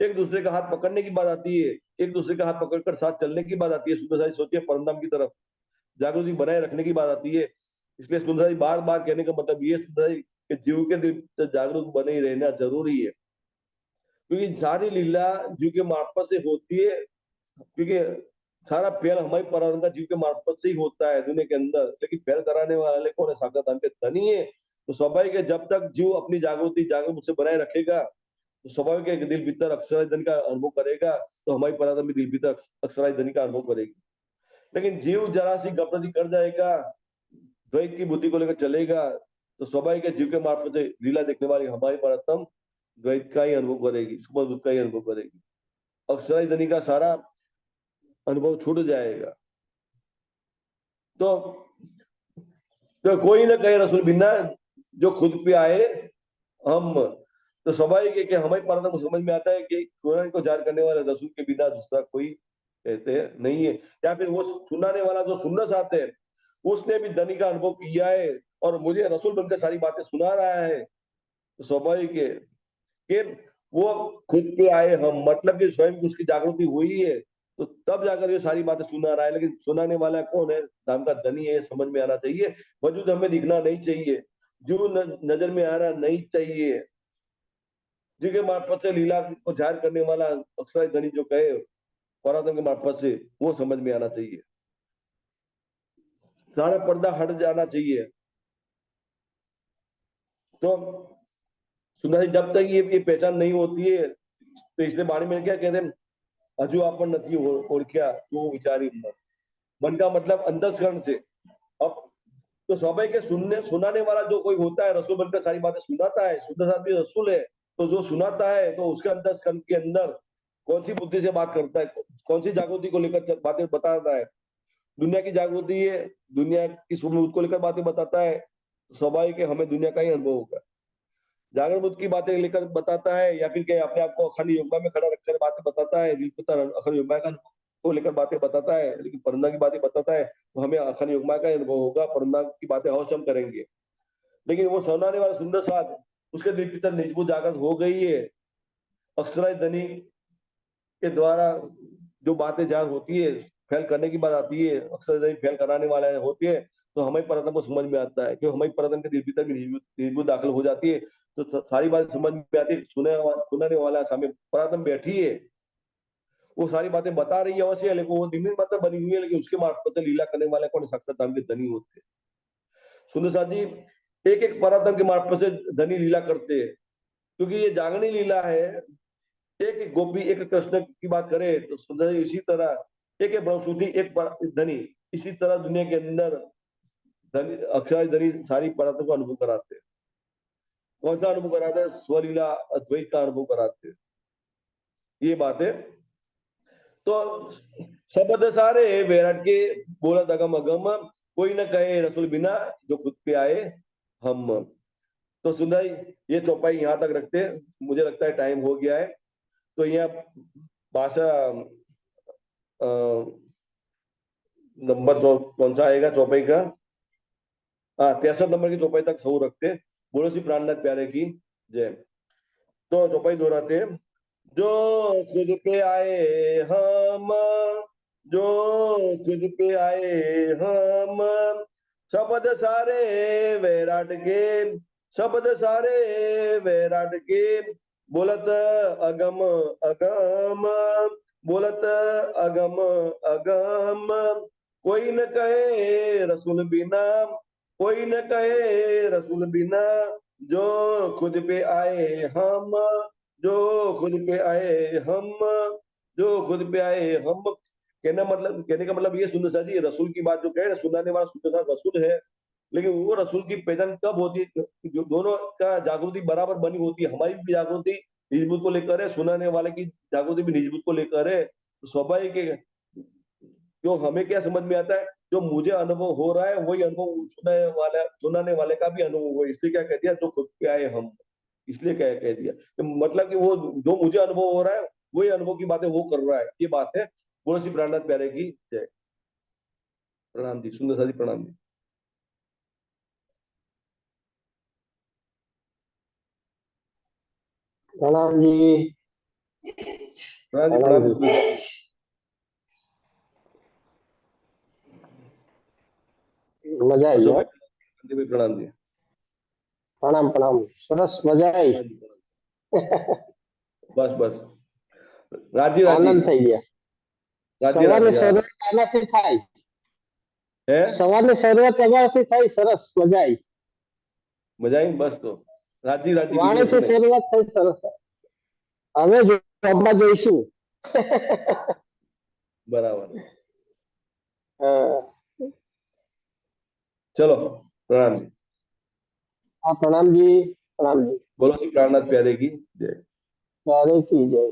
एक दूसरे का हाथ पकड़ने की बात आती है, एक दूसरे का हाथ पकड़कर साथ चलने की बात आती है, सुंदर साई सोचिए परमधाम की तरफ जागृति बनाए रखने की बात आती है। इसलिए सुंदर साई बार बार कहने का मतलब ये सुंदर साई कि जीव के दिल जागरूक बने ही रहना जरूरी है, क्योंकि सारी लीला जीव के मार्फत से होती है। क्योंकि सारा फैल हमारी पराधन जीव के मार्फत से ही होता है दुनिया के अंदर, लेकिन फैल कराने वाले कौन है? साक्षात धन के धनी है। तो स्वाभाविक है जब तक जीव अपनी जागृति जागरूक से बनाए रखेगा तो स्वाभाविक है कि दिल भीतर अक्षराय धन का अनुभव करेगा, तो हमारी पराधन भी दिल भीतर अक्षराय धन का अनुभव करेगी। लेकिन जीव जरा सी गपरती कर जाएगा, द्वैत की बुद्धि को लेकर चलेगा, तो स्वाभाविक है जीव के मार्फत से लीला देखने वाली हमारी परात्म द्वैत का ही अनुभव करेगी, सुख दुख का ही अनुभव करेगी। अक्षराय धनी का सारा अनुभव छूट जाएगा। तो, तो कोई ना कहे रसूल बिना जो खुद पे आए हम। तो स्वाभाविक है कि हमारी परात्म को समझ में आता है कि कुरान को जार करने वाले रसूल के बिना दूसरा कोई कहते नहीं है। या फिर वो सुनाने वाला जो सुनना चाहते हैं उसने भी धनी का अनुभव किया है और मुझे रसूल बनकर सारी बातें सुना रहा है। तो स्वाभाविक है कि वो खुद पे आए हम, मतलब कि स्वयं की उसकी जागृति हुई है तो तब जाकर ये सारी बातें सुना रहा है। लेकिन सुनाने वाला कौन है? नाम का धनी है, समझ में आना चाहिए। वजूद हमें दिखना नहीं चाहिए, जो नजर में आना नहीं चाहिए, जिनके मार्फत से लीला को जाहिर करने वाला अक्षर धनी जो कहे परातम के मार्फत से, वो समझ में आना चाहिए। सारा पर्दा हट जाना चाहिए। तो सुंदर जब तक ये पहचान नहीं होती है तो इसलिए बाणी में क्या कहते हैं? हजू आपन नथी और क्या तो विचारी मन का मतलब अंतस्करण से। अब तो स्वाभाविक है सुनाने वाला जो कोई होता है रसूल बनकर सारी बातें सुनाता है, शुद्ध साथ भी रसूल है। तो जो सुनाता है तो उसके अंतस्करण के अंदर कौन सी बुद्धि से बात करता है, कौन सी जागृति को लेकर बातें बताता है? दुनिया की जागृति है, दुनिया की सुख को लेकर बातें बताता है, स्वाभाविक है हमें दुनिया का ही अनुभव होगा। जागरण बुद्ध की बातें लेकर बताता है या फिर क्या अपने आप को अखंड योगमा में खड़ा रखकर बातें बताता है, दिल पुत्र अखंड योगमा का को लेकर बातें बताता है, लेकिन परंदा की बातें बताता है तो हमें अखंड योगमा का अनुभव होगा, परंदा की बातें अवश्य हम करेंगे। लेकिन वो सुनाने वाला सुंदर साथ उसके दिल भीतर निजबूत जागृत हो गई है। अक्षराय धनी के द्वारा जो बातें जहाँ होती है, फैल करने की बात आती है, अक्षर धनी फैल कराने वाला होती है, तो हमारी परतन को समझ में आता है कि हमारी परतन के दिल भीतर भी निजबूत दाखिल हो जाती है। तो सारी बात समझ में आती है। सुनाने वाला सामने परातम बैठी है, वो सारी बातें बता रही है अवश्य, लेकिन वो निमित्त मात्र बनी हुई है, लेकिन उसके मार्फत लीला करने वाले कौन? साक्षात धाम के धनी होते हैं। सुंदर साथ जी एक एक पराधम के मार्फत से धनी लीला करते हैं, क्योंकि ये जागनी लीला है। एक एक गोपी एक कृष्ण की बात करे तो सुंदर जी इसी तरह एक एक ब्रह्मसूत्री एक धनी, इसी तरह दुनिया के अंदर धनी अक्षय धनी सारी परातों को अनुभव कराते हैं। कौन सा अनुभव कराते हैं? स्वलीला अद्वैत का अनुभव कराते हैं। ये बात है। तो शब्द सारे वैराट के बोला दगम अगम, कोई न कहे रसूल बिना जो खुद पे आए हम। तो सुंदर ये चौपाई यहाँ तक रखते हैं, मुझे लगता है टाइम हो गया है। तो यहाँ भाषा नंबर कौन सा आएगा चौपाई का? हाँ 63 नंबर की चौपाई तक सही रखते हैं। बोलो सी प्राणनाथ प्यारे की जय। तो चौपाई दोहराते हैं। जो खुद पे आए हम, जो खुद पे आए हम, शब्द सारे वैराट के, शब्द सारे वैराट के, बोलत अगम अगम, बोलत अगम अगम, कोई न कहे रसूल बिना, कोई न कहे रसूल बिना, जो खुद पे आए हम, जो खुद पे आए हम, जो खुद पे आए हम। कहने का मतलब ये सुंदर सा जी रसूल की बात जो कहे ना, सुनाने वाला सुंदर सा रसूल है, लेकिन वो रसूल की पहचान कब होती है? जो दोनों का जागृति बराबर बनी होती है। हमारी भी जागृति निजबूत को लेकर है, सुनाने वाले की जागृति भी निजबूत को लेकर है। तो स्वाभाविक है, जो हमें क्या समझ में आता है, जो मुझे अनुभव हो रहा है वही अनुभव सुनाने वाले का भी अनुभव हो। इसलिए क्या कह दिया? जो खुद पे आए हम, इसलिए क्या कह दिया तो मतलब कि वो जो मुझे अनुभव हो रहा है वही अनुभव की बातें वो कर रहा है, ये बात है। बोलो सी प्राणनाथ प्यारे की जय। प्रणाम जी, सुंदर सा जी प्रणाम जी। प्रणाम जी। प्रणाम जी, प्रणाम प्रणाम जी, जी। सुंदर सा जी। मजा आई अशोक है। भाई प्रणाम जी। प्रणाम प्रणाम। सरस मजा आई। प्रणाम जी, प्रणाम। बस बस। राजी राजी। આનંદ થઈ ગયા। राजी સવારની राजी हाँ। શરૂઆત આનાથી થાય। है સવારની શરૂઆત એનાથી થઈ। સરસ મજા આવી। मजा आई बस। तो राजी राजी બીજું કશું વાણીથી નહીં। શરૂઆત થઈ। સરસ। હવે જોબમાં જઈશું। बराबर। હા। चलो प्रणाम जी। પ્રણામ જી। પ્રણામ જી। बोलो सी प्राणनाथ प्यारे की जय। ત્યારે की જય।